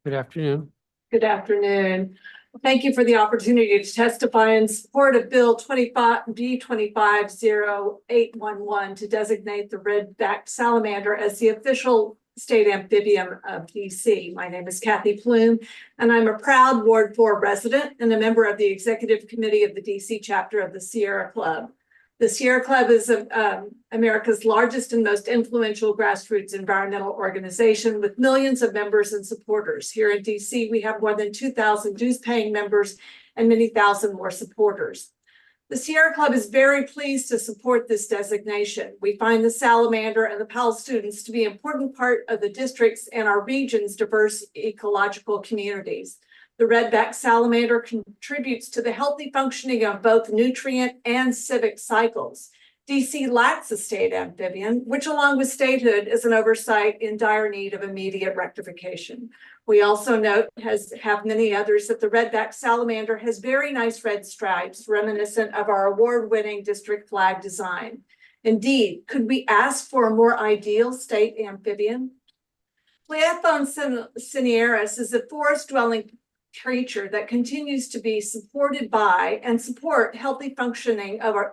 Good afternoon. good afternoon. Thank you for the opportunity to testify in support of Bill B25-811 to designate the red-backed salamander as the official state amphibian of DC. My name is Kathy Plume, and I'm a proud Ward 4 resident and a member of the executive committee of the DC chapter of the Sierra Club. The Sierra Club is America's largest and most influential grassroots environmental organization with millions of members and supporters. Here in DC, we have more than 2,000 dues-paying members and many thousand more supporters. The Sierra Club is very pleased to support this designation. We find the salamander and the PAL students to be an important part of the district's and our region's diverse ecological communities. The red-backed salamander contributes to the healthy functioning of both nutrient and civic cycles. DC lacks a state amphibian, which along with statehood is an oversight in dire need of immediate rectification. We also note, as have many others, that the redback salamander has very nice red stripes reminiscent of our award-winning district flag design. Indeed, could we ask for a more ideal state amphibian? Pleathon cinearis is a forest-dwelling creature that continues to be supported by and support healthy functioning of our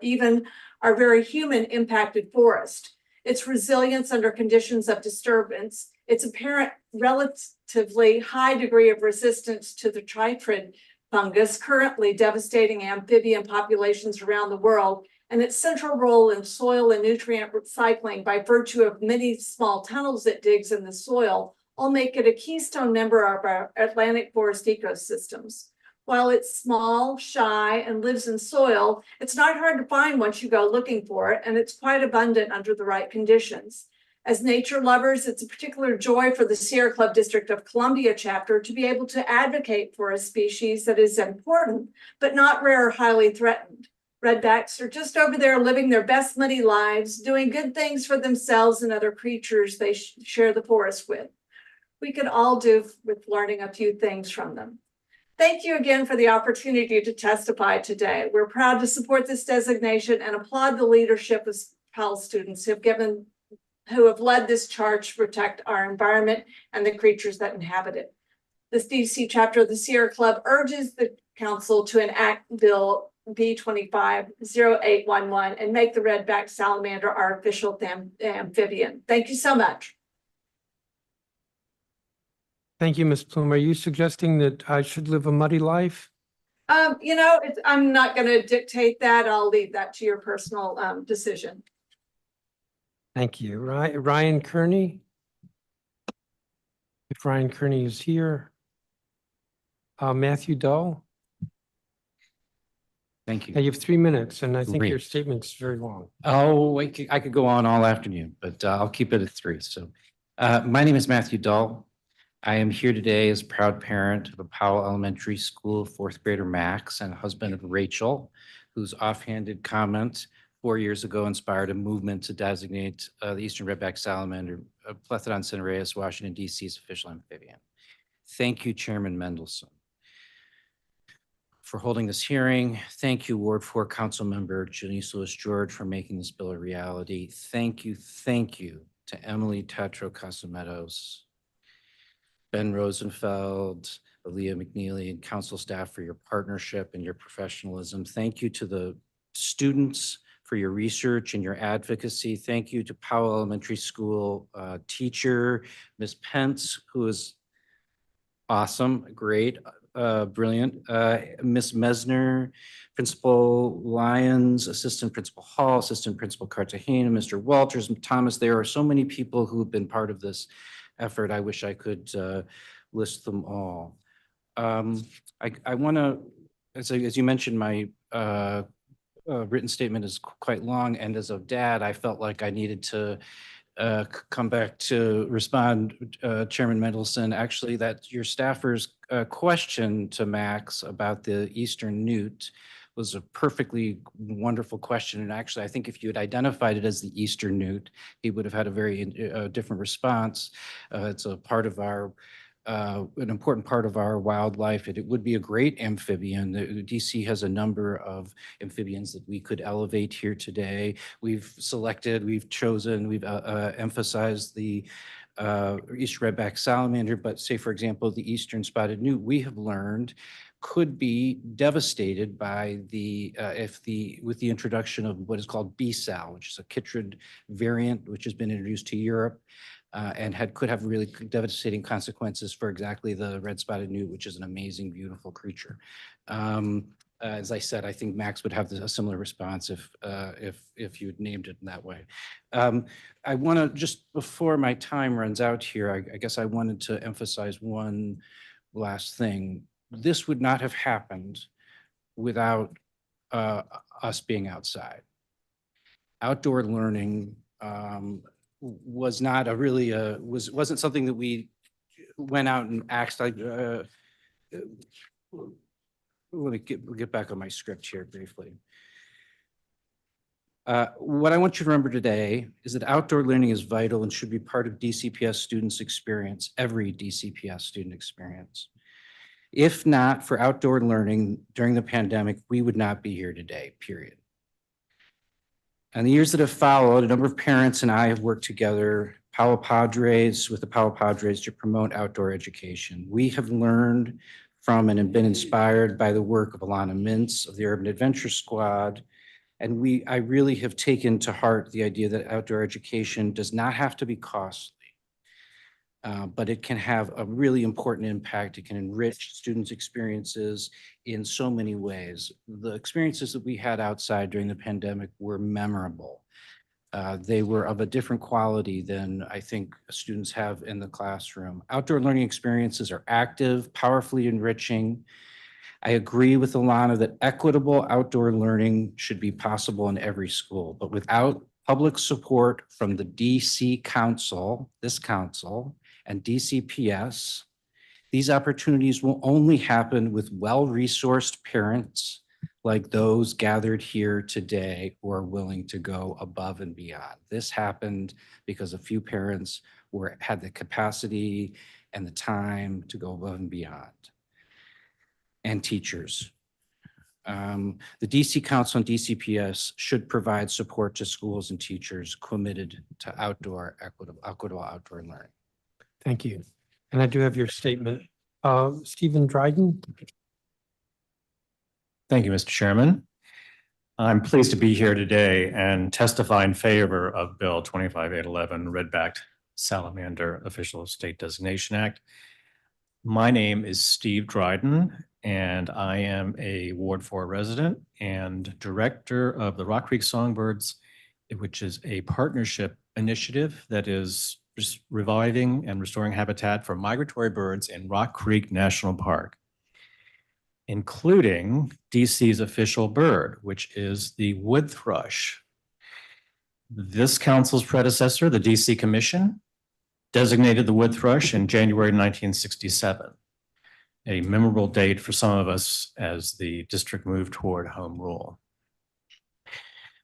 very human impacted forest. Its resilience under conditions of disturbance, its apparent relatively high degree of resistance to the chytrid fungus currently devastating amphibian populations around the world, and its central role in soil and nutrient recycling by virtue of many small tunnels it digs in the soil, all make it a keystone member of our Atlantic forest ecosystems. While it's small, shy, and lives in soil, it's not hard to find once you go looking for it, and it's quite abundant under the right conditions. As nature lovers, it's a particular joy for the Sierra Club District of Columbia chapter to be able to advocate for a species that is important, but not rare or highly threatened. Redbacks are just over there living their best muddy lives, doing good things for themselves and other creatures they share the forest with. We could all do with learning a few things from them. Thank you again for the opportunity to testify today. We're proud to support this designation and applaud the leadership of Powell students who have led this charge to protect our environment and the creatures that inhabit it. This DC chapter of the Sierra Club urges the council to enact Bill B25-811 and make the redback salamander our official amphibian. Thank you so much. Thank you, Ms. Plume. Are you suggesting that I should live a muddy life? I'm not going to dictate that. I'll leave that to your personal decision. Thank you. Ryan Kearney? If Ryan Kearney is here. Matthew Dahl? Thank you. Now you have 3 minutes, and I think your Great. statement's very long. Oh, I could go on all afternoon, but I'll keep it at 3. So my name is Matthew Dahl. I am here today as proud parent of a Powell Elementary School 4th grader Max and husband of Rachel, whose offhanded comment 4 years ago inspired a movement to designate the eastern redback salamander, Plethodon cinereus, Washington, D.C.'s official amphibian. Thank you, Chairman Mendelson, for holding this hearing. Thank you, Ward 4 Council Member Janice Lewis-George, for making this bill a reality. Thank you to Emily Tatro-Casametos, Ben Rosenfeld, Aaliyah McNeely, and council staff for your partnership and your professionalism. Thank you to the students for your research and your advocacy. Thank you to Powell Elementary School teacher, Ms. Pence, who is awesome, great, brilliant. Ms. Mesner, Principal Lyons, Assistant Principal Hall, Assistant Principal Cartagena, Mr. Walters, Thomas. There are so many people who have been part of this effort. I wish I could list them all. I want to, as you mentioned, my written statement is quite long, and as a dad, I felt like I needed to come back to respond, Chairman Mendelson, actually, that your staffer's question to Max about the eastern newt was a perfectly wonderful question. And actually, I think if you had identified it as the eastern newt, he would have had a very different response. It's a part of our an important part of our wildlife. It would be a great amphibian. DC has a number of amphibians that we could elevate here today. We've chosen, we've emphasized the eastern redback salamander, but say, for example, the eastern spotted newt, we have learned could be devastated by with the introduction of what is called B-sal, which is a chytrid variant, which has been introduced to Europe. And could have really devastating consequences for exactly the red-spotted newt, which is an amazing, beautiful creature. As I said, I think Max would have a similar response if you had named it in that way. I want to, just before my time runs out here, I guess I wanted to emphasize one last thing. This would not have happened without us being outside. Outdoor learning was not a really wasn't something that we went out and asked. Let me get back on my script here briefly. What I want you to remember today is that outdoor learning is vital and should be part of DCPS students' experience, every DCPS student experience. If not for outdoor learning during the pandemic, we would not be here today, period. And the years that have followed, a number of parents and I have worked together, with the Powell Padres to promote outdoor education. We have learned from and have been inspired by the work of Alana Mintz of the Urban Adventure Squad. And I really have taken to heart the idea that outdoor education does not have to be costly, but it can have a really important impact. It can enrich students' experiences in so many ways. The experiences that we had outside during the pandemic were memorable. They were of a different quality than I think students have in the classroom. Outdoor learning experiences are active, powerfully enriching. I agree with Alana that equitable outdoor learning should be possible in every school, but without public support from the DC Council, this council, and DCPS, these opportunities will only happen with well-resourced parents like those gathered here today who are willing to go above and beyond. This happened because a few parents had the capacity and the time to go above and beyond. And teachers. The DC Council and DCPS should provide support to schools and teachers committed to equitable outdoor learning. Thank you. And I do have your statement. Stephen Dryden. Thank you, Mr. Chairman. I'm pleased to be here today and testify in favor of Bill 25-811, Red-backed Salamander Official State Designation Act. My name is Steve Dryden, and I am a Ward 4 resident and director of the Rock Creek Songbirds, which is a partnership initiative that is reviving and restoring habitat for migratory birds in Rock Creek National Park, including DC's official bird, which is the wood thrush. This council's predecessor, the DC Commission, designated the wood thrush in January 1967, a memorable date for some of us as the district moved toward home rule.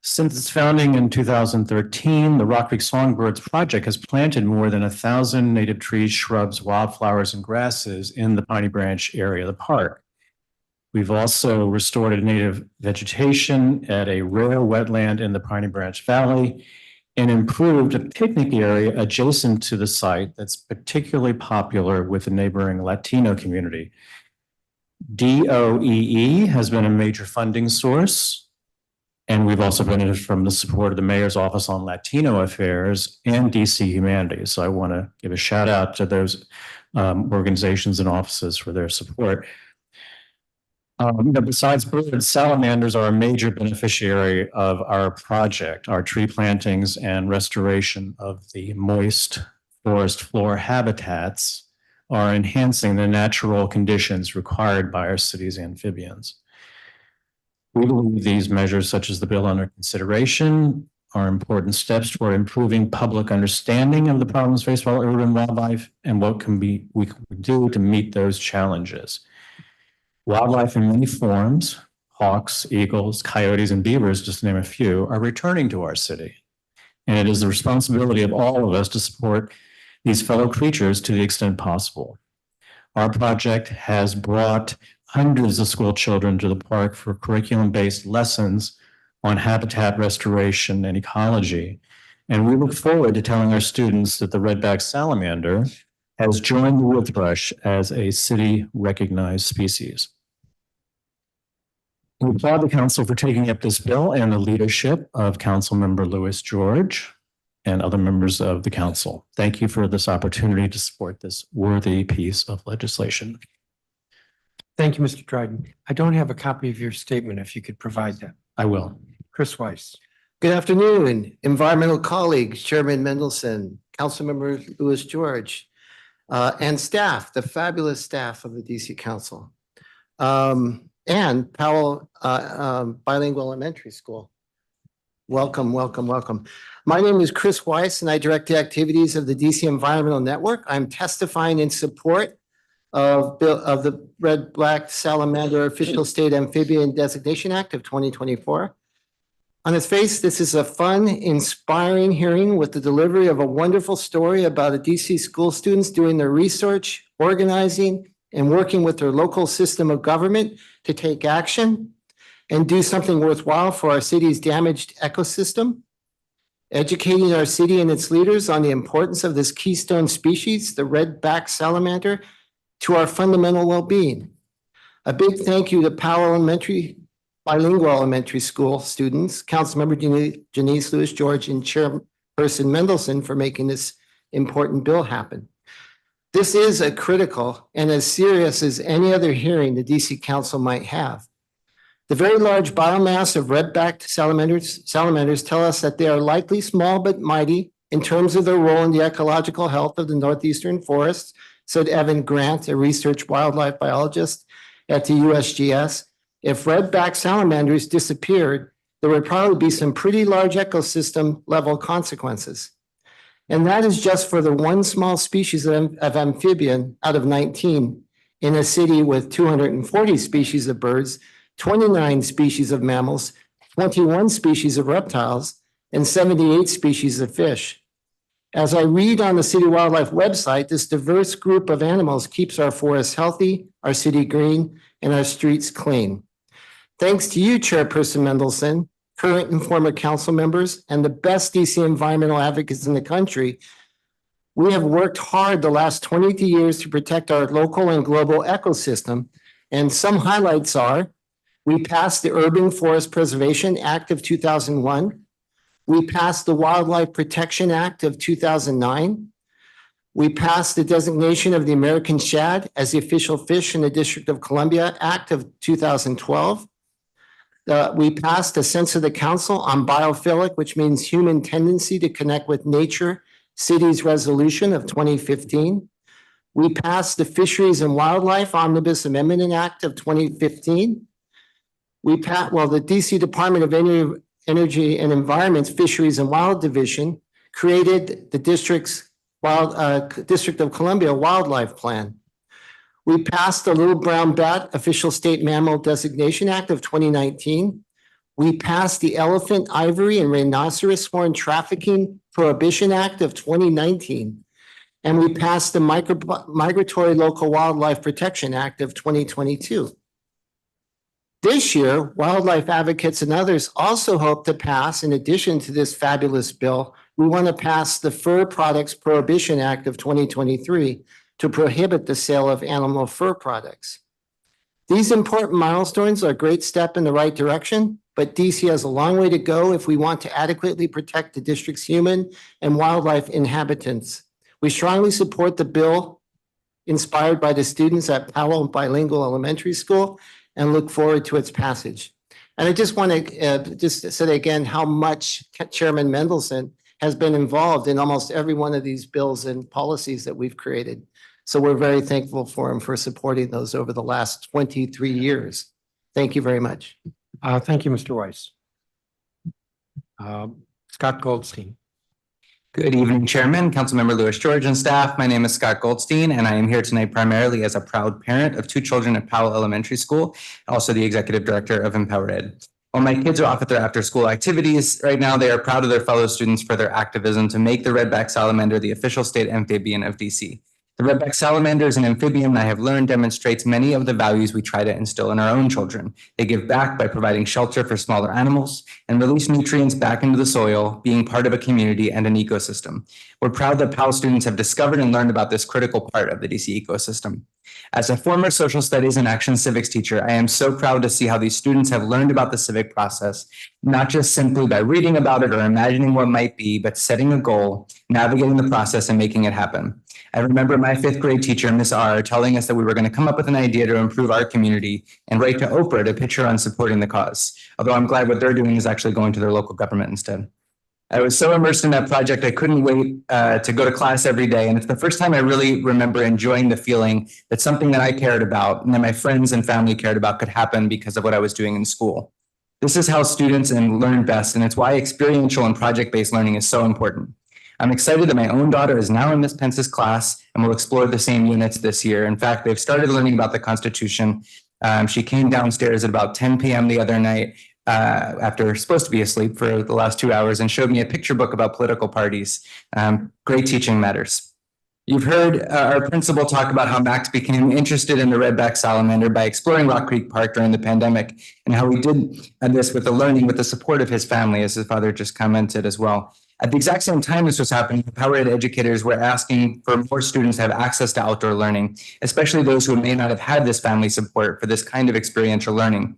Since its founding in 2013, the Rock Creek Songbirds Project has planted more than 1,000 native trees, shrubs, wildflowers, and grasses in the Piney Branch area of the park. We've also restored native vegetation at a rare wetland in the Piney Branch Valley and improved a picnic area adjacent to the site that's particularly popular with the neighboring Latino community. DOEE has been a major funding source, and we've also benefited from the support of the Mayor's Office on Latino Affairs and DC Humanities. So I want to give a shout out to those organizations and offices for their support. Besides birds, salamanders are a major beneficiary of our project. Our tree plantings and restoration of the moist forest floor habitats are enhancing the natural conditions required by our city's amphibians. We believe these measures, such as the bill under consideration, are important steps toward improving public understanding of the problems faced by urban wildlife and what we can do to meet those challenges. Wildlife in many forms, hawks, eagles, coyotes, and beavers, just to name a few, are returning to our city. And it is the responsibility of all of us to support these fellow creatures to the extent possible. Our project has brought hundreds of school children to the park for curriculum-based lessons on habitat restoration and ecology. And we look forward to telling our students that the red-backed salamander has joined the wood thrush as a city-recognized species. We applaud the council for taking up this bill and the leadership of Councilmember Louis George and other members of the council. Thank you for this opportunity to support this worthy piece of legislation. Thank you, Mr. Dryden. I don't have a copy of your statement. If you could provide that. I will. Chris Weiss. Good afternoon, environmental colleagues, Chairman Mendelson, Councilmember Louis George, and staff, the fabulous staff of the DC Council. And Powell Bilingual Elementary School. Welcome, welcome, welcome. My name is Chris Weiss, and I direct the activities of the DC Environmental Network. I'm testifying in support of the Red-Black Salamander Official State Amphibian Designation Act of 2024. On its face, this is a fun, inspiring hearing with the delivery of a wonderful story about a DC school students doing their research, organizing, and working with their local system of government to take action and do something worthwhile for our city's damaged ecosystem. Educating our city and its leaders on the importance of this keystone species, the red-backed salamander, to our fundamental well-being. A big thank you to Powell Bilingual Elementary School students, Councilmember Janice Lewis-George and Chairperson Mendelson for making this important bill happen. This is a critical and as serious as any other hearing the DC Council might have. The very large biomass of red-backed salamanders tell us that they are likely small but mighty in terms of their role in the ecological health of the northeastern forests, said Evan Grant, a research wildlife biologist at the USGS. If red-backed salamanders disappeared, there would probably be some pretty large ecosystem level consequences. And that is just for the one small species of amphibian out of 19 in a city with 240 species of birds, 29 species of mammals, 21 species of reptiles, and 78 species of fish. As I read on the City Wildlife website, this diverse group of animals keeps our forests healthy, our city green, and our streets clean. Thanks to you, Chairperson Mendelson, current and former council members, and the best DC environmental advocates in the country, we have worked hard the last 22 years to protect our local and global ecosystem. And some highlights are, we passed the Urban Forest Preservation Act of 2001. We passed the Wildlife Protection Act of 2009. We passed the designation of the American shad as the official fish in the District of Columbia Act of 2012. We passed a sense of the council on biophilic, which means human tendency to connect with nature, city's resolution of 2015. We passed the Fisheries and Wildlife Omnibus Amendment Act of 2015. The DC Department of Energy and Environment's Fisheries and Wild Division created the District of Columbia Wildlife Plan. We passed the Little Brown Bat Official State Mammal Designation Act of 2019. We passed the Elephant, Ivory, and Rhinoceros Horn Trafficking Prohibition Act of 2019. And we passed the Migratory Local Wildlife Protection Act of 2022. This year, wildlife advocates and others also hope to pass, in addition to this fabulous bill, we want to pass the Fur Products Prohibition Act of 2023 to prohibit the sale of animal fur products. These important milestones are a great step in the right direction, but DC has a long way to go if we want to adequately protect the district's human and wildlife inhabitants. We strongly support the bill inspired by the students at Powell Bilingual Elementary School and look forward to its passage. And I just want to just say again how much Chairman Mendelson has been involved in almost every one of these bills and policies that we've created. So we're very thankful for him for supporting those over the last 23 years. Thank you very much. Thank you, Mr. Weiss. Scott Goldstein. Good evening, Chairman, Councilmember Lewis-George, and staff. My name is Scott Goldstein, and I am here tonight primarily as a proud parent of 2 children at Powell Elementary School, also the executive director of Empower Ed. While my kids are off at their after-school activities right now, they are proud of their fellow students for their activism to make the redback salamander the official state amphibian of DC. The redback salamander is an amphibian I have learned demonstrates many of the values we try to instill in our own children. They give back by providing shelter for smaller animals and release nutrients back into the soil, being part of a community and an ecosystem. We're proud that Powell students have discovered and learned about this critical part of the DC ecosystem. As a former social studies and action civics teacher, I am so proud to see how these students have learned about the civic process, not just simply by reading about it or imagining what might be, but setting a goal, navigating the process, and making it happen. I remember my 5th grade teacher, Miss R, telling us that we were going to come up with an idea to improve our community and write to Oprah to pitch her on supporting the cause. Although I'm glad what they're doing is actually going to their local government instead. I was so immersed in that project, I couldn't wait to go to class every day. And it's the first time I really remember enjoying the feeling that something that I cared about and that my friends and family cared about could happen because of what I was doing in school. This is how students learn best, and it's why experiential and project-based learning is so important. I'm excited that my own daughter is now in Miss Pence's class and will explore the same units this year. In fact, they've started learning about the Constitution. She came downstairs at about 10 p.m. the other night after supposed to be asleep for the last 2 hours and showed me a picture book about political parties. Great teaching matters. You've heard our principal talk about how Max became interested in the redback salamander by exploring Rock Creek Park during the pandemic, and how he did this with the learning with the support of his family, as his father just commented as well. At the exact same time this was happening, PowerEd educators were asking for more students to have access to outdoor learning, especially those who may not have had this family support for this kind of experiential learning.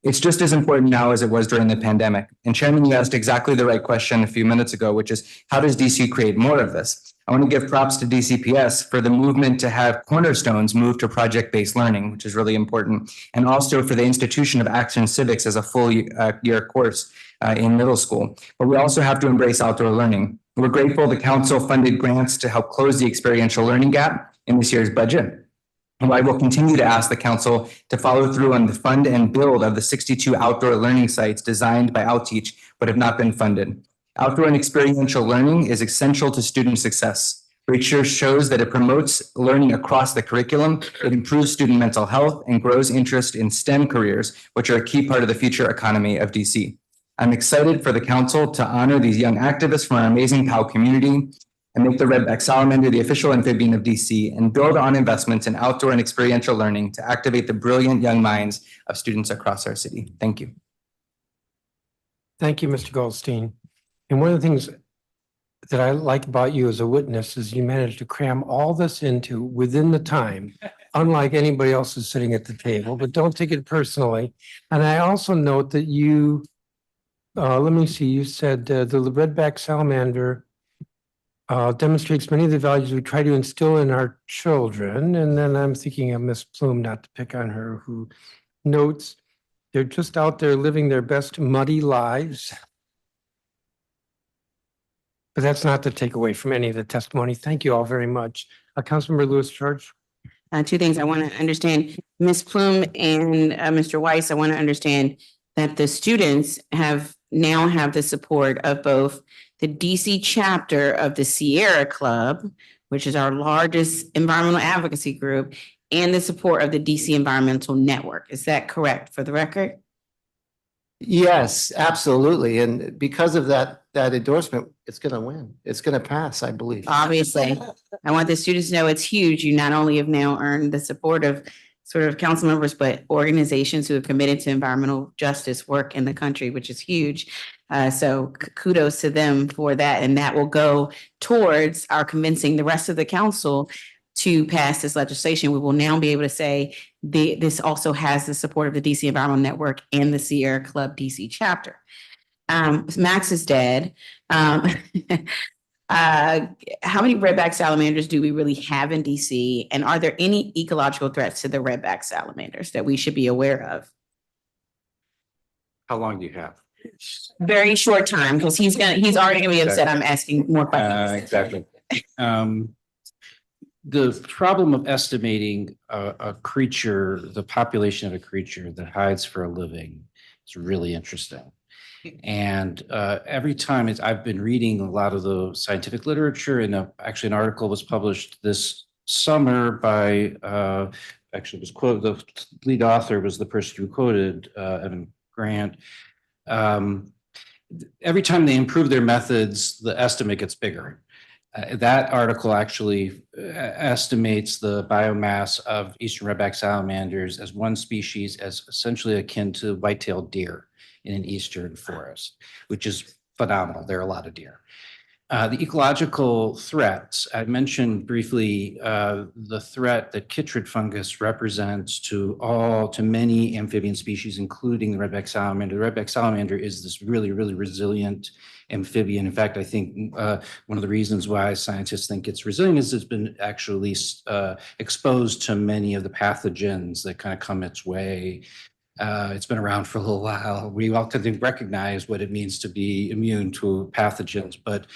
It's just as important now as it was during the pandemic. And Chairman, you asked exactly the right question a few minutes ago, which is how does DC create more of this? I want to give props to DCPS for the movement to have cornerstones move to project-based learning, which is really important, and also for the institution of Action Civics as a full year course in middle school. But we also have to embrace outdoor learning. We're grateful the council funded grants to help close the experiential learning gap in this year's budget. And I will continue to ask the council to follow through on the fund and build of the 62 outdoor learning sites designed by Outteach, but have not been funded. Outdoor and experiential learning is essential to student success. Research shows that it promotes learning across the curriculum, it improves student mental health, and grows interest in STEM careers, which are a key part of the future economy of DC. I'm excited for the council to honor these young activists from our amazing POW community and make the redback salamander the official amphibian of DC, and build on investments in outdoor and experiential learning to activate the brilliant young minds of students across our city. Thank you. Thank you, Mr. Goldstein. And one of the things that I like about you as a witness is you managed to cram all this into within the time, unlike anybody else who's sitting at the table, but don't take it personally. And I also note that you, let me see, you said the redback salamander demonstrates many of the values we try to instill in our children. And then I'm thinking of Miss Plume, not to pick on her, who notes they're just out there living their best muddy lives. But that's not to take away from any of the testimony. Thank you all very much. Councilmember Lewis George. Two things I want to understand, Ms. Plume and Mr. Weiss, I want to understand that the students now have the support of both the DC chapter of the Sierra Club, which is our largest environmental advocacy group, and the support of the DC Environmental Network. Is that correct for the record? Yes, absolutely. And because of that endorsement, it's going to win. It's going to pass, I believe. Obviously, I want the students to know it's huge. You not only have now earned the support of sort of council members, but organizations who have committed to environmental justice work in the country, which is huge. So kudos to them for that. And that will go towards our convincing the rest of the council to pass this legislation. We will now be able to say this also has the support of the DC Environmental Network and the Sierra Club DC chapter. Max is dead. How many redback salamanders do we really have in DC? And are there any ecological threats to the redback salamanders that we should be aware of? How long do you have? Very short time, because he's already gonna be upset. I'm asking more questions. Exactly. The problem of estimating a creature, the population of a creature that hides for a living is really interesting. And every time I've been reading a lot of the scientific literature, and actually an article was published this summer by, actually it was quoted, the lead author was the person who quoted Evan Grant. Every time they improve their methods, the estimate gets bigger. That article actually estimates the biomass of eastern redback salamanders as one species as essentially akin to white-tailed deer in an eastern forest, which is phenomenal. There are a lot of deer. The ecological threats, I mentioned briefly the threat that chytrid fungus represents to many amphibian species, including the redback salamander. The redback salamander is this really, really resilient amphibian. In fact, I think one of the reasons why scientists think it's resilient is it's been actually exposed to many of the pathogens that kind of come its way. It's been around for a little while. We all tend to recognize what it means to be immune to pathogens, but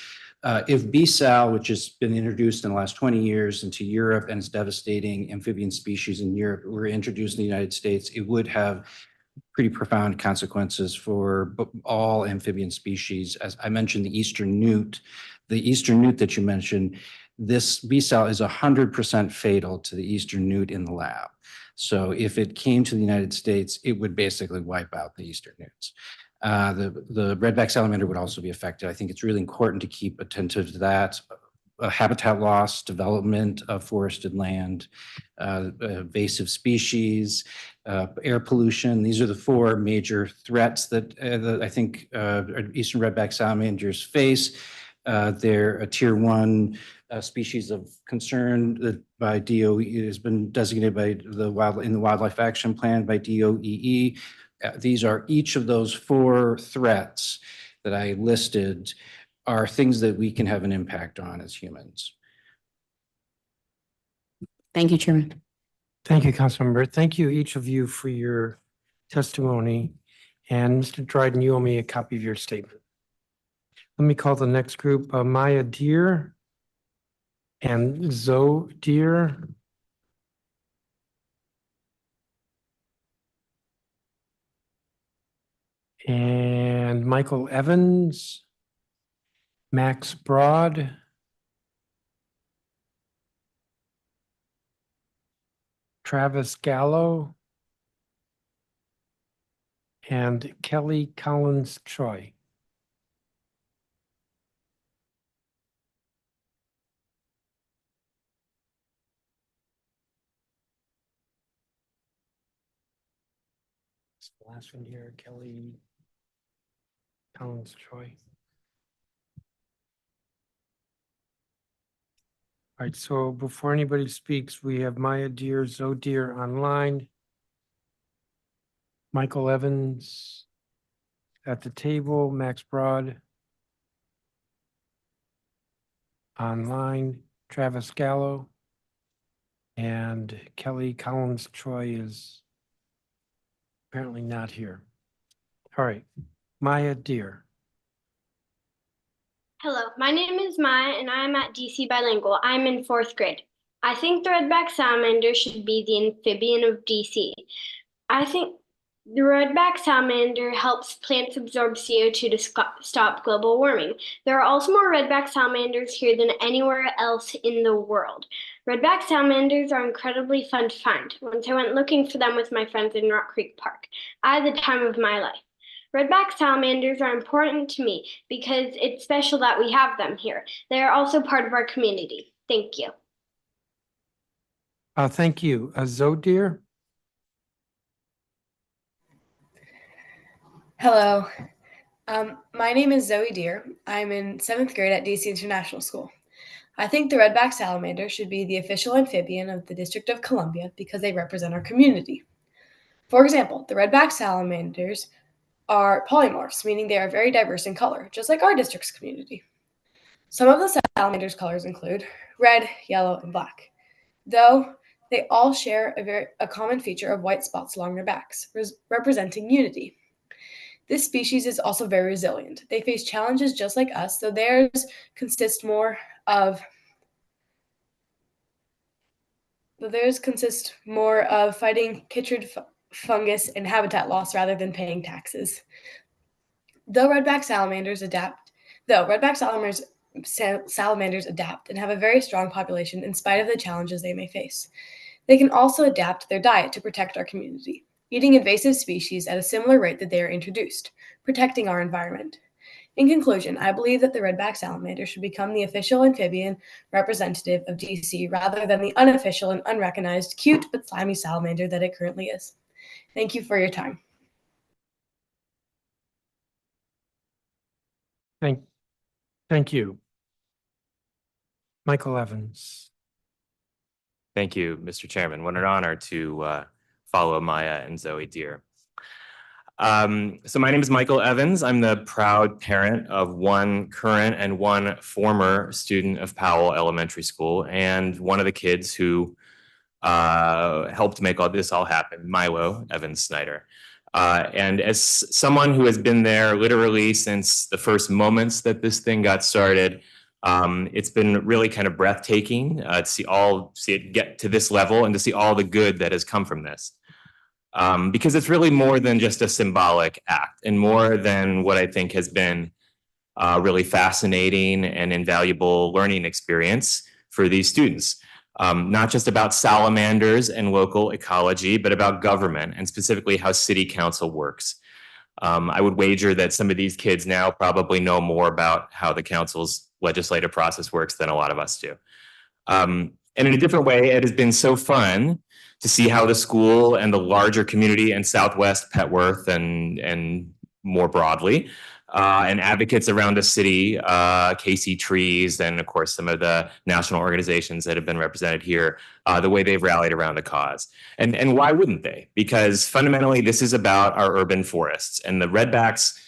if B-Sal, which has been introduced in the last 20 years into Europe and is devastating amphibian species in Europe, were introduced in the United States, it would have pretty profound consequences for all amphibian species. As I mentioned, the eastern newt the eastern newt that you mentioned, this B-cell is 100% fatal to the eastern newt in the lab. So if it came to the United States, it would basically wipe out the eastern newts. The redback salamander would also be affected. I think it's really important to keep attentive to that. Habitat loss, development of forested land, invasive species, air pollution. These are the four major threats that I think eastern redback salamanders face. They're a tier 1 species of concern that by DOE has been designated by in the Wildlife Action Plan by DOEE. These are each of those 4 threats that I listed are things that we can have an impact on as humans. Thank you, Chairman. Thank you, Councilmember. Thank you, each of you, for your testimony. And Mr. Dryden, you owe me a copy of your statement. Let me call the next group, Maya Deer and Zoe Deer. And Michael Evans, Max Broad, Travis Gallo, and Kelly Collins Choi. The last one here, Kelly Collins Choi. All right, so before anybody speaks, we have Maya Deer, Zoe Deer online. Michael Evans at the table, Max Broad online, Travis Gallo, and Kelly Collins Choi is apparently not here. All right, Maya Deer. Hello, my name is Maya and I'm at DC Bilingual. I'm in 4th grade. I think the redback salamander should be the amphibian of DC. I think the redback salamander helps plants absorb CO2 to stop global warming. There are also more redback salamanders here than anywhere else in the world. Redback salamanders are incredibly fun to find. Once I went looking for them with my friends in Rock Creek Park. I had the time of my life. Redback salamanders are important to me because it's special that we have them here. They are also part of our community. Thank you. Thank you. Zoe Deer. Hello, my name is Zoe Deer. I'm in 7th grade at DC International School. I think the redback salamander should be the official amphibian of the District of Columbia because they represent our community. For example, the redback salamanders are polymorphs, meaning they are very diverse in color, just like our district's community. Some of the salamander's colors include red, yellow, and black, though they all share a common feature of white spots along their backs, representing unity. This species is also very resilient. They face challenges just like us, though theirs consist more of fighting chytrid fungus and habitat loss rather than paying taxes. Though redback salamanders adapt and have a very strong population in spite of the challenges they may face. They can also adapt their diet to protect our community, eating invasive species at a similar rate that they are introduced, protecting our environment. In conclusion, I believe that the redback salamander should become the official amphibian representative of DC rather than the unofficial and unrecognized cute but slimy salamander that it currently is. Thank you for your time. Thank you. Michael Evans. Thank you, Mr. Chairman. What an honor to follow Maya and Zoe Deer. So my name is Michael Evans. I'm the proud parent of one current and one former student of Powell Elementary School, and one of the kids who helped make all this all happen, Milo Evans Snyder. And as someone who has been there literally since the first moments that this thing got started, it's been really kind of breathtaking to see it get to this level and to see all the good that has come from this. Because it's really more than just a symbolic act and more than what I think has been really fascinating and invaluable learning experience for these students. Not just about salamanders and local ecology, but about government and specifically how city council works. I would wager that some of these kids now probably know more about how the council's legislative process works than a lot of us do. And in a different way, it has been so fun to see how the school and the larger community in Southwest Petworth and more broadly, and advocates around the city, Casey Trees, and of course, some of the national organizations that have been represented here, the way they've rallied around the cause. And why wouldn't they? Because fundamentally, this is about our urban forests. And the redbacks,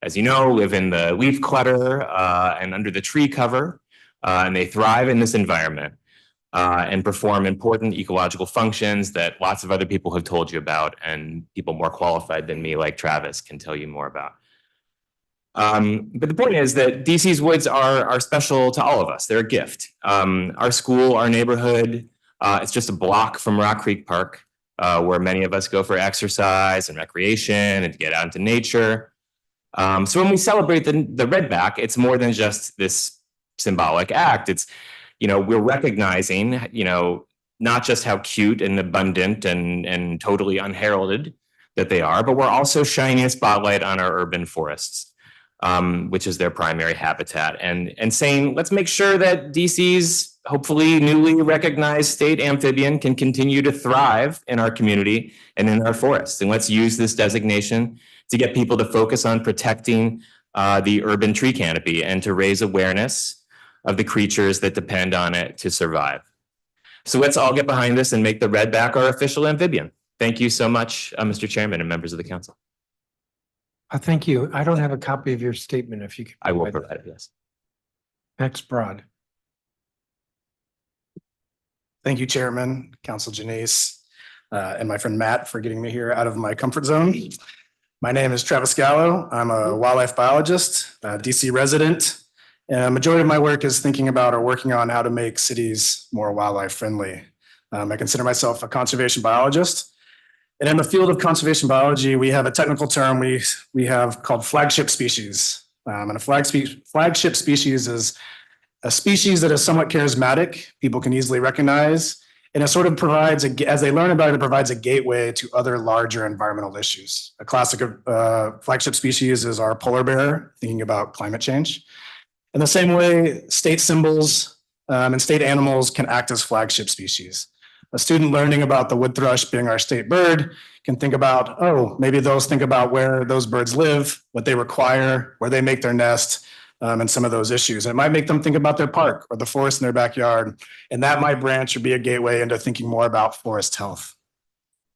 as you know, live in the leaf clutter and under the tree cover, and they thrive in this environment. And perform important ecological functions that lots of other people have told you about, and people more qualified than me, like Travis, can tell you more about. But the point is that DC's woods are special to all of us. They're a gift. Our school, our neighborhood, it's just a block from Rock Creek Park, where many of us go for exercise and recreation and to get out into nature. So when we celebrate the redback, it's more than just this symbolic act. It's, we're recognizing, not just how cute and abundant and totally unheralded that they are, but we're also shining a spotlight on our urban forests, which is their primary habitat, and saying, let's make sure that DC's hopefully newly recognized state amphibian can continue to thrive in our community and in our forests. And let's use this designation to get people to focus on protecting the urban tree canopy and to raise awareness of the creatures that depend on it to survive. So let's all get behind this and make the redback our official amphibian. Thank you so much, Mr. Chairman and members of the council. Thank you. I don't have a copy of your statement if you could. I will provide it, yes. Next, Broad. Thank you, Chairman, Council Janice, and my friend Matt for getting me here out of my comfort zone. My name is Travis Gallo. I'm a wildlife biologist, a DC resident. And a majority of my work is thinking about or working on how to make cities more wildlife friendly. I consider myself a conservation biologist. And in the field of conservation biology, we have a technical term we have called flagship species. And a flagship species is a species that is somewhat charismatic, people can easily recognize, and it sort of provides, as they learn about it, it provides a gateway to other larger environmental issues. A classic flagship species is our polar bear, thinking about climate change. In the same way, state symbols and state animals can act as flagship species. A student learning about the wood thrush being our state bird can think about, maybe those think about where those birds live, what they require, where they make their nest, and some of those issues. And it might make them think about their park or the forest in their backyard. And that might branch or be a gateway into thinking more about forest health.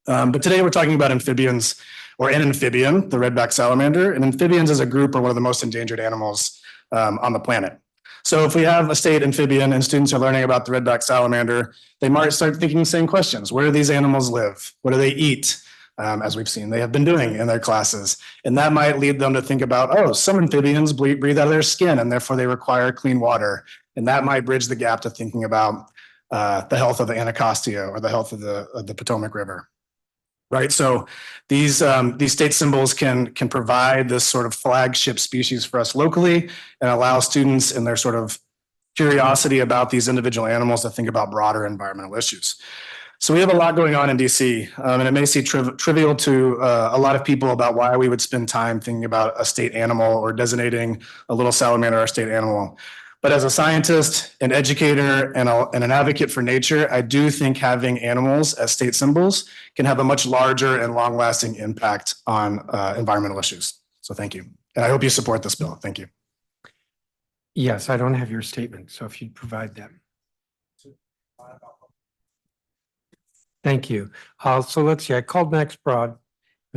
But today we're talking about amphibians, or an amphibian, the redback salamander. And amphibians as a group are one of the most endangered animals on the planet. So if we have a state amphibian and students are learning about the redback salamander, they might start thinking the same questions. Where do these animals live? What do they eat? As we've seen, they have been doing in their classes. And that might lead them to think about, some amphibians breathe out of their skin and therefore they require clean water. And that might bridge the gap to thinking about the health of the Anacostia or the health of the Potomac River. Right, so these state symbols can provide this sort of flagship species for us locally and allow students in their sort of curiosity about these individual animals to think about broader environmental issues. So we have a lot going on in DC, and it may seem trivial to a lot of people about why we would spend time thinking about a state animal or designating a little salamander our state animal. But as a scientist, an educator, and an advocate for nature, I do think having animals as state symbols can have a much larger and long-lasting impact on environmental issues. So thank you. And I hope you support this bill. Thank you. Yes, I don't have your statement, so if you'd provide that. Thank you. So let's see, I called Max Broad.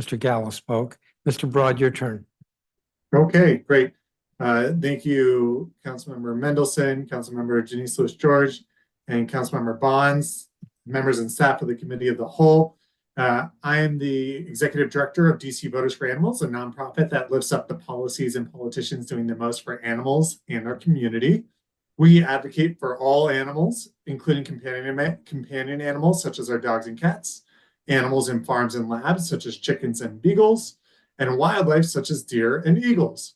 Mr. Gallo spoke. Mr. Broad, your turn. Okay, great. Thank you, Councilmember Mendelson, Councilmember Janice Lewis-George, and Councilmember Bonds, members and staff of the Committee of the Whole. I am the Executive Director of DC Voters for Animals, a nonprofit that lifts up the policies and politicians doing the most for animals and our community. We advocate for all animals, including companion animals such as our dogs and cats, animals in farms and labs such as chickens and beagles, and wildlife such as deer and eagles.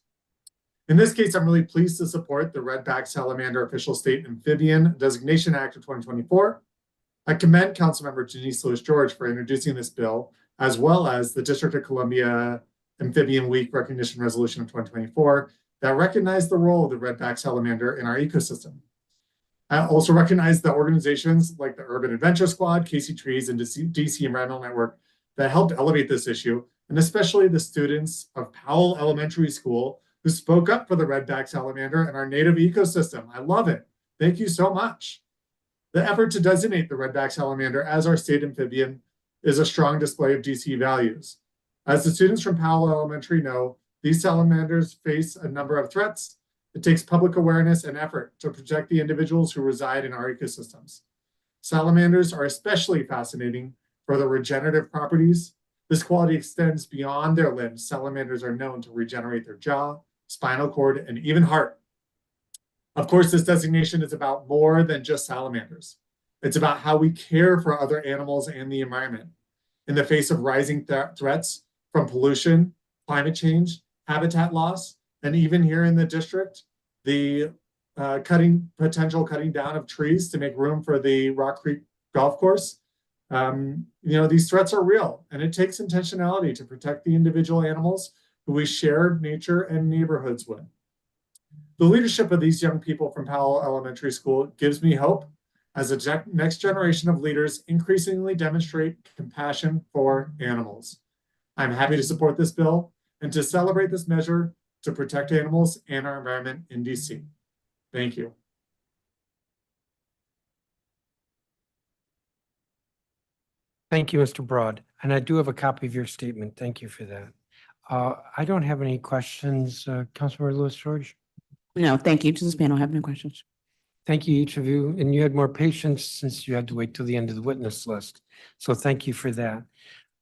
In this case, I'm really pleased to support the Redback Salamander Official State Amphibian Designation Act of 2024. I commend Councilmember Janice Lewis-George for introducing this bill, as well as the District of Columbia Amphibian Week Recognition Resolution of 2024 that recognized the role of the redback salamander in our ecosystem. I also recognize the organizations like the Urban Adventure Squad, Casey Trees, and DC Environmental Network that helped elevate this issue, and especially the students of Powell Elementary School who spoke up for the redback salamander and our native ecosystem. I love it. Thank you so much. The effort to designate the redback salamander as our state amphibian is a strong display of DC values. As the students from Powell Elementary know, these salamanders face a number of threats. It takes public awareness and effort to protect the individuals who reside in our ecosystems. Salamanders are especially fascinating for their regenerative properties. This quality extends beyond their limbs. Salamanders are known to regenerate their jaw, spinal cord, and even heart. Of course, this designation is about more than just salamanders. It's about how we care for other animals and the environment. In the face of rising threats from pollution, climate change, habitat loss, and even here in the district, the potential cutting down of trees to make room for the Rock Creek Golf Course. These threats are real, and it takes intentionality to protect the individual animals who we share nature and neighborhoods with. The leadership of these young people from Powell Elementary School gives me hope as the next generation of leaders increasingly demonstrate compassion for animals. I'm happy to support this bill and to celebrate this measure to protect animals and our environment in DC. Thank you. Thank you, Mr. Broad. And I do have a copy of your statement. Thank you for that. I don't have any questions. Councilmember Lewis-George? No, thank you. Does this panel have any questions? Thank you, each of you. And you had more patience since you had to wait till the end of the witness list. So thank you for that.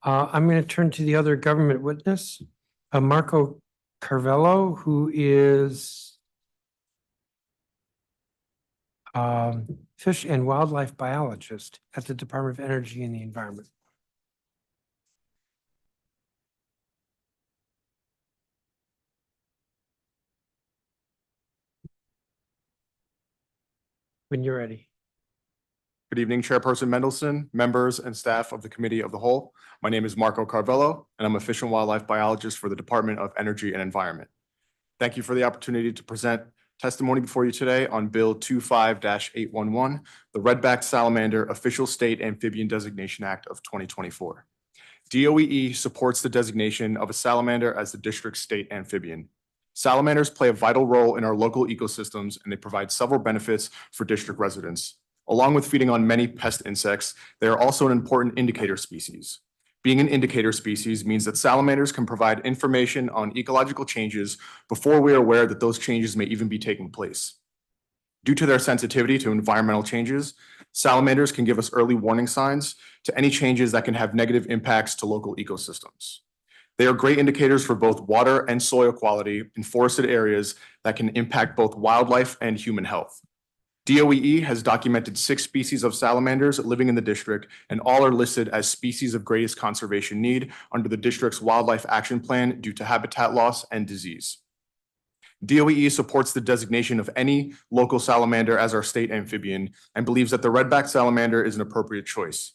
I'm going to turn to the other government witness, Marco Carvello, who is fish and wildlife biologist at the Department of Energy and the Environment. When you're ready. Good evening, Chairperson Mendelson, members and staff of the Committee of the Whole. My name is Marco Carvello, and I'm a fish and wildlife biologist for the Department of Energy and Environment. Thank you for the opportunity to present testimony before you today on Bill 25-811, the Redback Salamander Official State Amphibian Designation Act of 2024. DOEE supports the designation of a salamander as the district's state amphibian. Salamanders play a vital role in our local ecosystems, and they provide several benefits for district residents. Along with feeding on many pest insects, they are also an important indicator species. Being an indicator species means that salamanders can provide information on ecological changes before we are aware that those changes may even be taking place. Due to their sensitivity to environmental changes, salamanders can give us early warning signs to any changes that can have negative impacts to local ecosystems. They are great indicators for both water and soil quality in forested areas that can impact both wildlife and human health. DOEE has documented 6 species of salamanders living in the district, and all are listed as species of greatest conservation need under the district's Wildlife Action Plan due to habitat loss and disease. DOEE supports the designation of any local salamander as our state amphibian and believes that the redback salamander is an appropriate choice.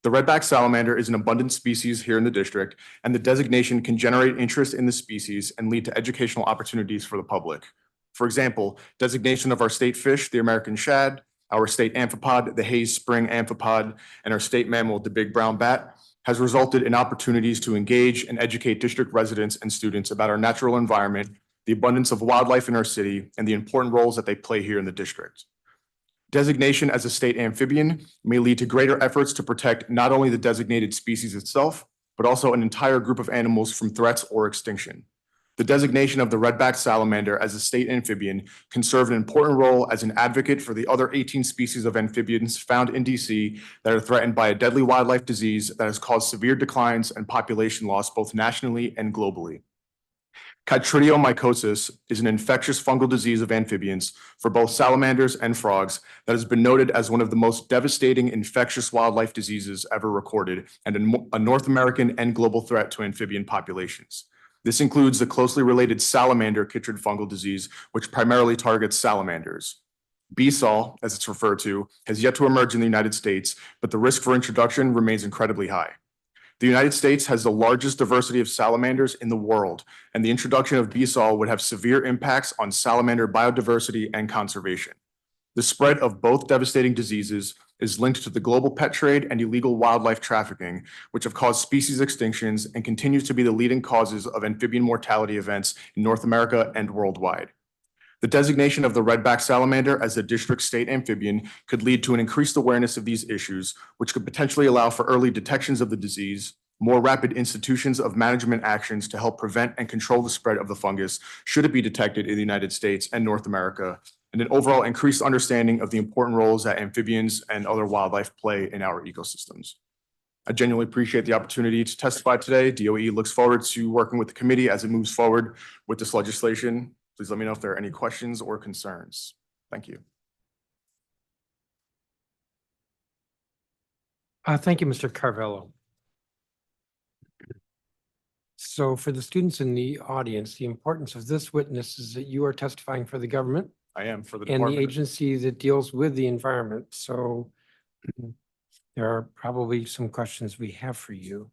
The redback salamander is an abundant species here in the district, and the designation can generate interest in the species and lead to educational opportunities for the public. For example, designation of our state fish, the American shad, our state amphipod, the Hayes Spring amphipod, and our state mammal, the big brown bat, has resulted in opportunities to engage and educate district residents and students about our natural environment, the abundance of wildlife in our city, and the important roles that they play here in the district. Designation as a state amphibian may lead to greater efforts to protect not only the designated species itself, but also an entire group of animals from threats or extinction. The designation of the redback salamander as a state amphibian can serve an important role as an advocate for the other 18 species of amphibians found in DC that are threatened by a deadly wildlife disease that has caused severe declines and population loss both nationally and globally. Chytridiomycosis is an infectious fungal disease of amphibians for both salamanders and frogs that has been noted as one of the most devastating infectious wildlife diseases ever recorded and a North American and global threat to amphibian populations. This includes the closely related salamander chytrid fungal disease, which primarily targets salamanders. BSAL, as it's referred to, has yet to emerge in the United States, but the risk for introduction remains incredibly high. The United States has the largest diversity of salamanders in the world, and the introduction of BSAL would have severe impacts on salamander biodiversity and conservation. The spread of both devastating diseases is linked to the global pet trade and illegal wildlife trafficking, which have caused species extinctions and continues to be the leading causes of amphibian mortality events in North America and worldwide. The designation of the redback salamander as a district state amphibian could lead to an increased awareness of these issues, which could potentially allow for early detections of the disease, more rapid institutions of management actions to help prevent and control the spread of the fungus should it be detected in the United States and North America, and an overall increased understanding of the important roles that amphibians and other wildlife play in our ecosystems. I genuinely appreciate the opportunity to testify today. DOE looks forward to working with the committee as it moves forward with this legislation. Please let me know if there are any questions or concerns. Thank you. Thank you, Mr. Carvello. So for the students in the audience, the importance of this witness is that you are testifying for the government I am for the and the department. agency that deals with the environment. So there are probably some questions we have for you.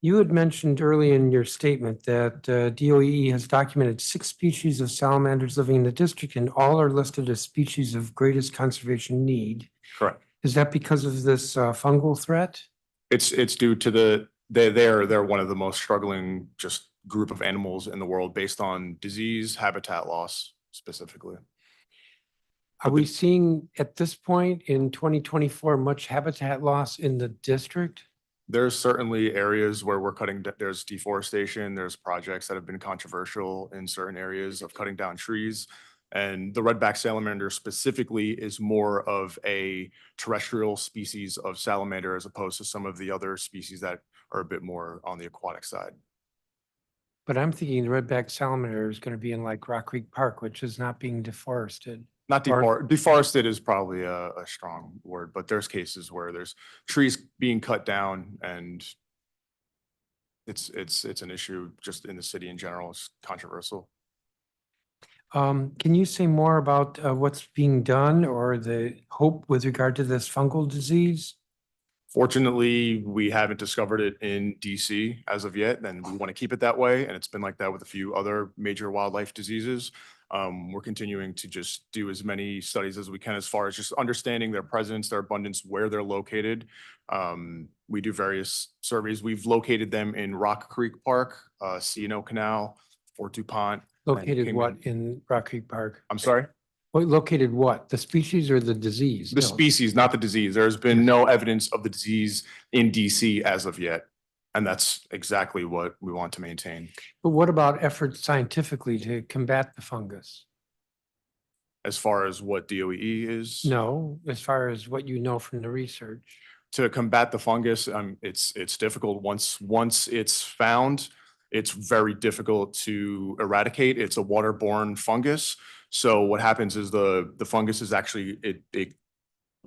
You had mentioned early in your statement that DOE has documented 6 species of salamanders living in the district, and all are listed as species of greatest conservation need. Correct. Is that because of this fungal threat? It's due to they're one of the most struggling just group of animals in the world based on disease, habitat loss specifically. Are we seeing at this point in 2024 much habitat loss in the district? There's certainly areas where we're there's deforestation, there's projects that have been controversial in certain areas of cutting down trees. And the redback salamander specifically is more of a terrestrial species of salamander as opposed to some of the other species that are a bit more on the aquatic side. But I'm thinking the redback salamander is going to be in like Rock Creek Park, which is not being deforested. Not deforested is probably a strong word, but there's cases where there's trees being cut down and it's an issue just in the city in general. It's controversial. Can you say more about what's being done or the hope with regard to this fungal disease? Fortunately, we haven't discovered it in DC as of yet, and we want to keep it that way. And it's been like that with a few other major wildlife diseases. We're continuing to just do as many studies as we can as far as just understanding their presence, their abundance, where they're located. We do various surveys. We've located them in Rock Creek Park, C&O Canal, Fort DuPont. Located what in Rock Creek Park? I'm sorry? Located what? The species or the disease? The species, not the disease. There's been no evidence of the disease in DC as of yet. And that's exactly what we want to maintain. But what about efforts scientifically to combat the fungus? As far as what DOE is? No, as far as what you know from the research. To combat the fungus, it's difficult. Once it's found, it's very difficult to eradicate. It's a waterborne fungus. So what happens is the fungus is actually, it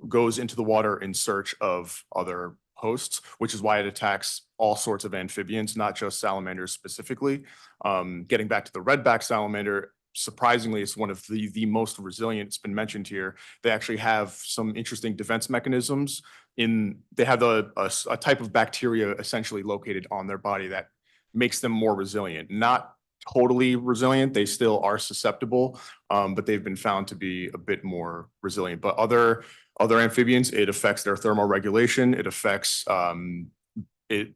goes into the water in search of other hosts, which is why it attacks all sorts of amphibians, not just salamanders specifically. Getting back to the redback salamander, surprisingly, it's one of the most resilient. It's been mentioned here. They actually have some interesting defense mechanisms. They have a type of bacteria essentially located on their body that makes them more resilient. Not totally resilient, they still are susceptible, but they've been found to be a bit more resilient. But other amphibians, it affects their thermal regulation. It affects, it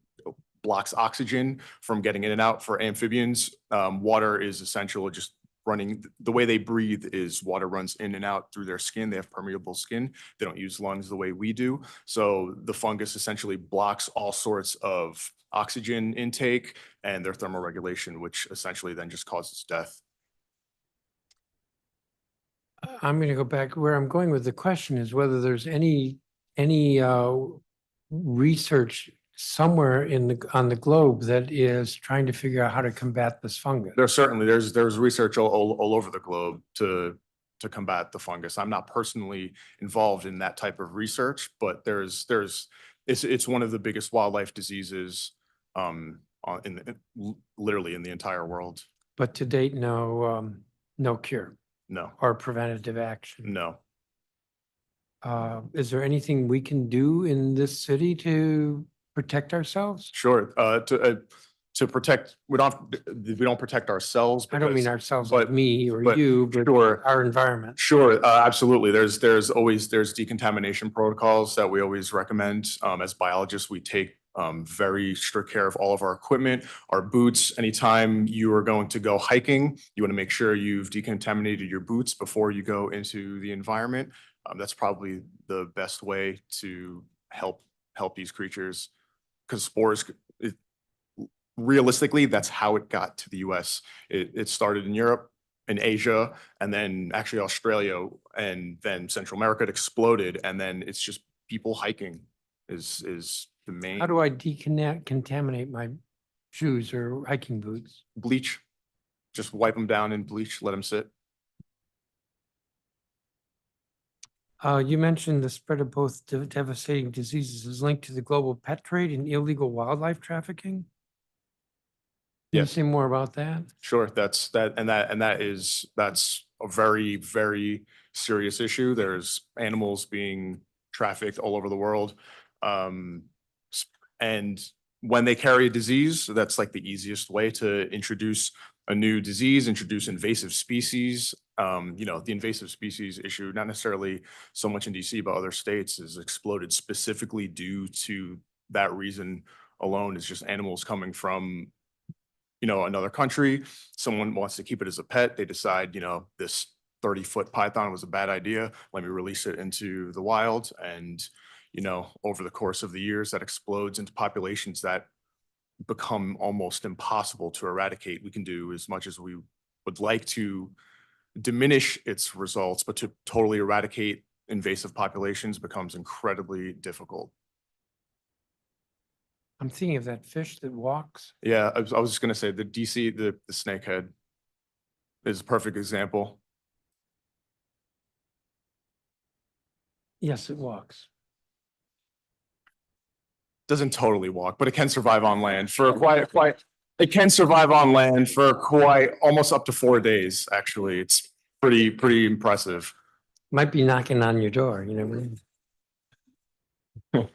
blocks oxygen from getting in and out for amphibians. Water is essential, just running, the way they breathe is water runs in and out through their skin. They have permeable skin. They don't use lungs the way we do. So the fungus essentially blocks all sorts of oxygen intake and their thermal regulation, which essentially then just causes death. I'm going to go back where I'm going with the question is whether there's any research somewhere on the globe that is trying to figure out how to combat this fungus. There's research all over the globe to combat the fungus. I'm not personally involved in that type of research, but it's one of the biggest wildlife diseases literally in the entire world. But to date, no cure No, or preventative action. no. Is there anything we can do in this city to protect ourselves? Sure. To protect, we don't protect ourselves. I don't mean because- ourselves but- like me or but you, but sure. our environment. Sure, absolutely. There's decontamination protocols that we always recommend. As biologists, we take very strict care of all of our equipment, our boots. Anytime you are going to go hiking, you want to make sure you've decontaminated your boots before you go into the environment. That's probably the best way to help these creatures, because spores, realistically, that's how it got to the US. It started in Europe, in Asia, and then actually Australia, and then Central America. It exploded, and then it's just people hiking is the main. How do I decontaminate my shoes or hiking boots? Bleach, just wipe them down in bleach, let them sit. You mentioned the spread of both devastating diseases is linked to the global pet trade and illegal wildlife trafficking. Can you Yes. say more about that? Sure, that's a very, very serious issue. There's animals being trafficked all over the world. And when they carry a disease, that's like the easiest way to introduce a new disease, introduce invasive species. The invasive species issue, not necessarily so much in DC, but other states, has exploded specifically due to that reason alone. Is just animals coming from another country. Someone wants to keep it as a pet. They decide, this 30-foot python was a bad idea. Let me release it into the wild. And, over the course of the years, that explodes into populations that become almost impossible to eradicate. We can do as much as we would like to diminish its results, but to totally eradicate invasive populations becomes incredibly difficult. I'm thinking of that fish that walks. Yeah, I was just gonna say the DC, the snakehead is a perfect example. Yes, it walks. Doesn't totally walk, but it can survive on land for it can survive on land for almost up to 4 days, actually. It's pretty impressive. Might be knocking on your door, you never know.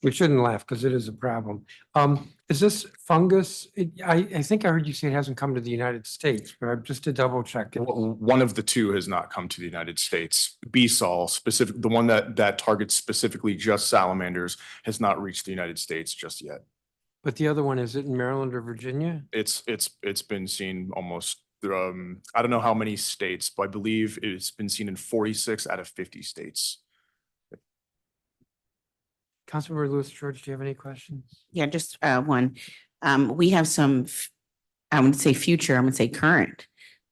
We shouldn't laugh because it is a problem. Is this fungus? I think I heard you say it hasn't come to the United States, but just to double check. One of the two has not come to the United States. B-Sol, the one that targets specifically just salamanders, has not reached the United States just yet. But the other one, is it in Maryland or Virginia? It's been seen almost, I don't know how many states, but I believe it's been seen in 46 out of 50 states. Councilmember Lewis George, do you have any questions? Yeah, just one. We have some, I wouldn't say future, I'm gonna say current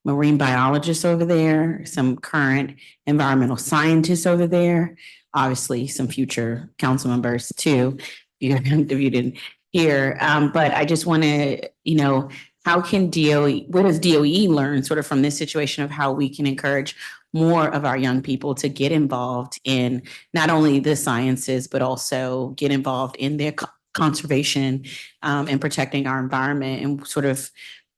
marine biologists over there, some current environmental scientists over there, obviously some future council members too, if you didn't hear. But I just want to, how can DOE, what does DOE learn sort of from this situation of how we can encourage more of our young people to get involved in not only the sciences, but also get involved in their conservation and protecting our environment, and sort of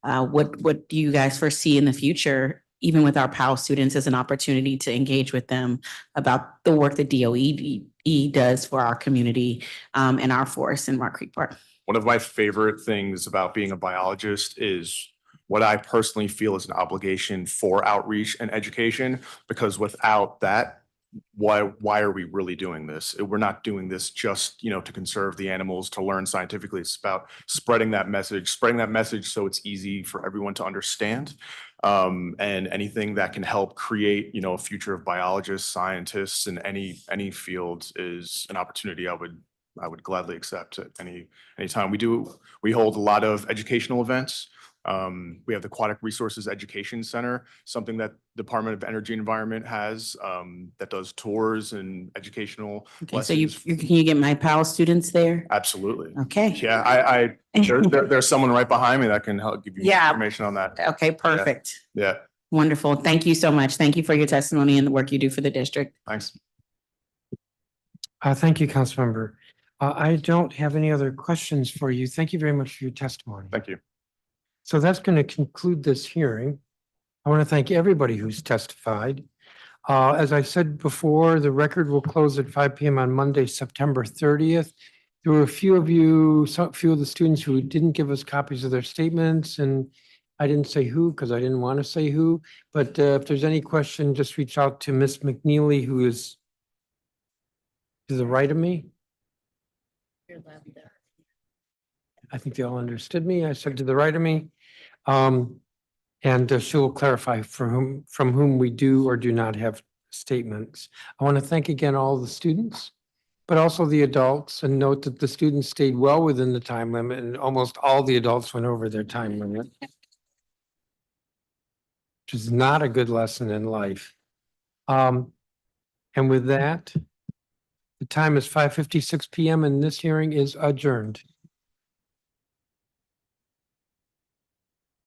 what do you guys foresee in the future, even with our PAL students, as an opportunity to engage with them about the work that DOE does for our community and our forests in Rock Creek Park? One of my favorite things about being a biologist is what I personally feel is an obligation for outreach and education, because without that, why are we really doing this? We're not doing this just, to conserve the animals, to learn scientifically. It's about spreading that message so it's easy for everyone to understand. And anything that can help create, a future of biologists, scientists in any field is an opportunity I would gladly accept at any time. We hold a lot of educational events. We have the Aquatic Resources Education Center, something that Department of Energy and Environment has, that does tours and educational Okay, so lessons. can you get my PAL students there? Absolutely. Okay. Yeah, there's someone right behind me that can help give you Yeah. information on that. Okay, perfect. Yeah, Wonderful. Thank you so much. Thank you for your testimony and the work you do for the district. thanks. Thank you, Councilmember. I don't have any other questions for you. Thank you very much for your testimony. Thank you. So that's going to conclude this hearing. I want to thank everybody who's testified. As I said before, the record will close at 5 p.m. on Monday, September 30th. There were a few of you, a few of the students who didn't give us copies of their statements, and I didn't say who because I didn't want to say who. But if there's any question, just reach out to Miss McNeely, who is to the right of me. I think they all understood me. I said to the right of me. And she will clarify from whom we do or do not have statements. I want to thank again all the students, but also the adults, and note that the students stayed well within the time limit and almost all the adults went over their time limit, which is not a good lesson in life. And with that, the time is 5:56 p.m. and this hearing is adjourned.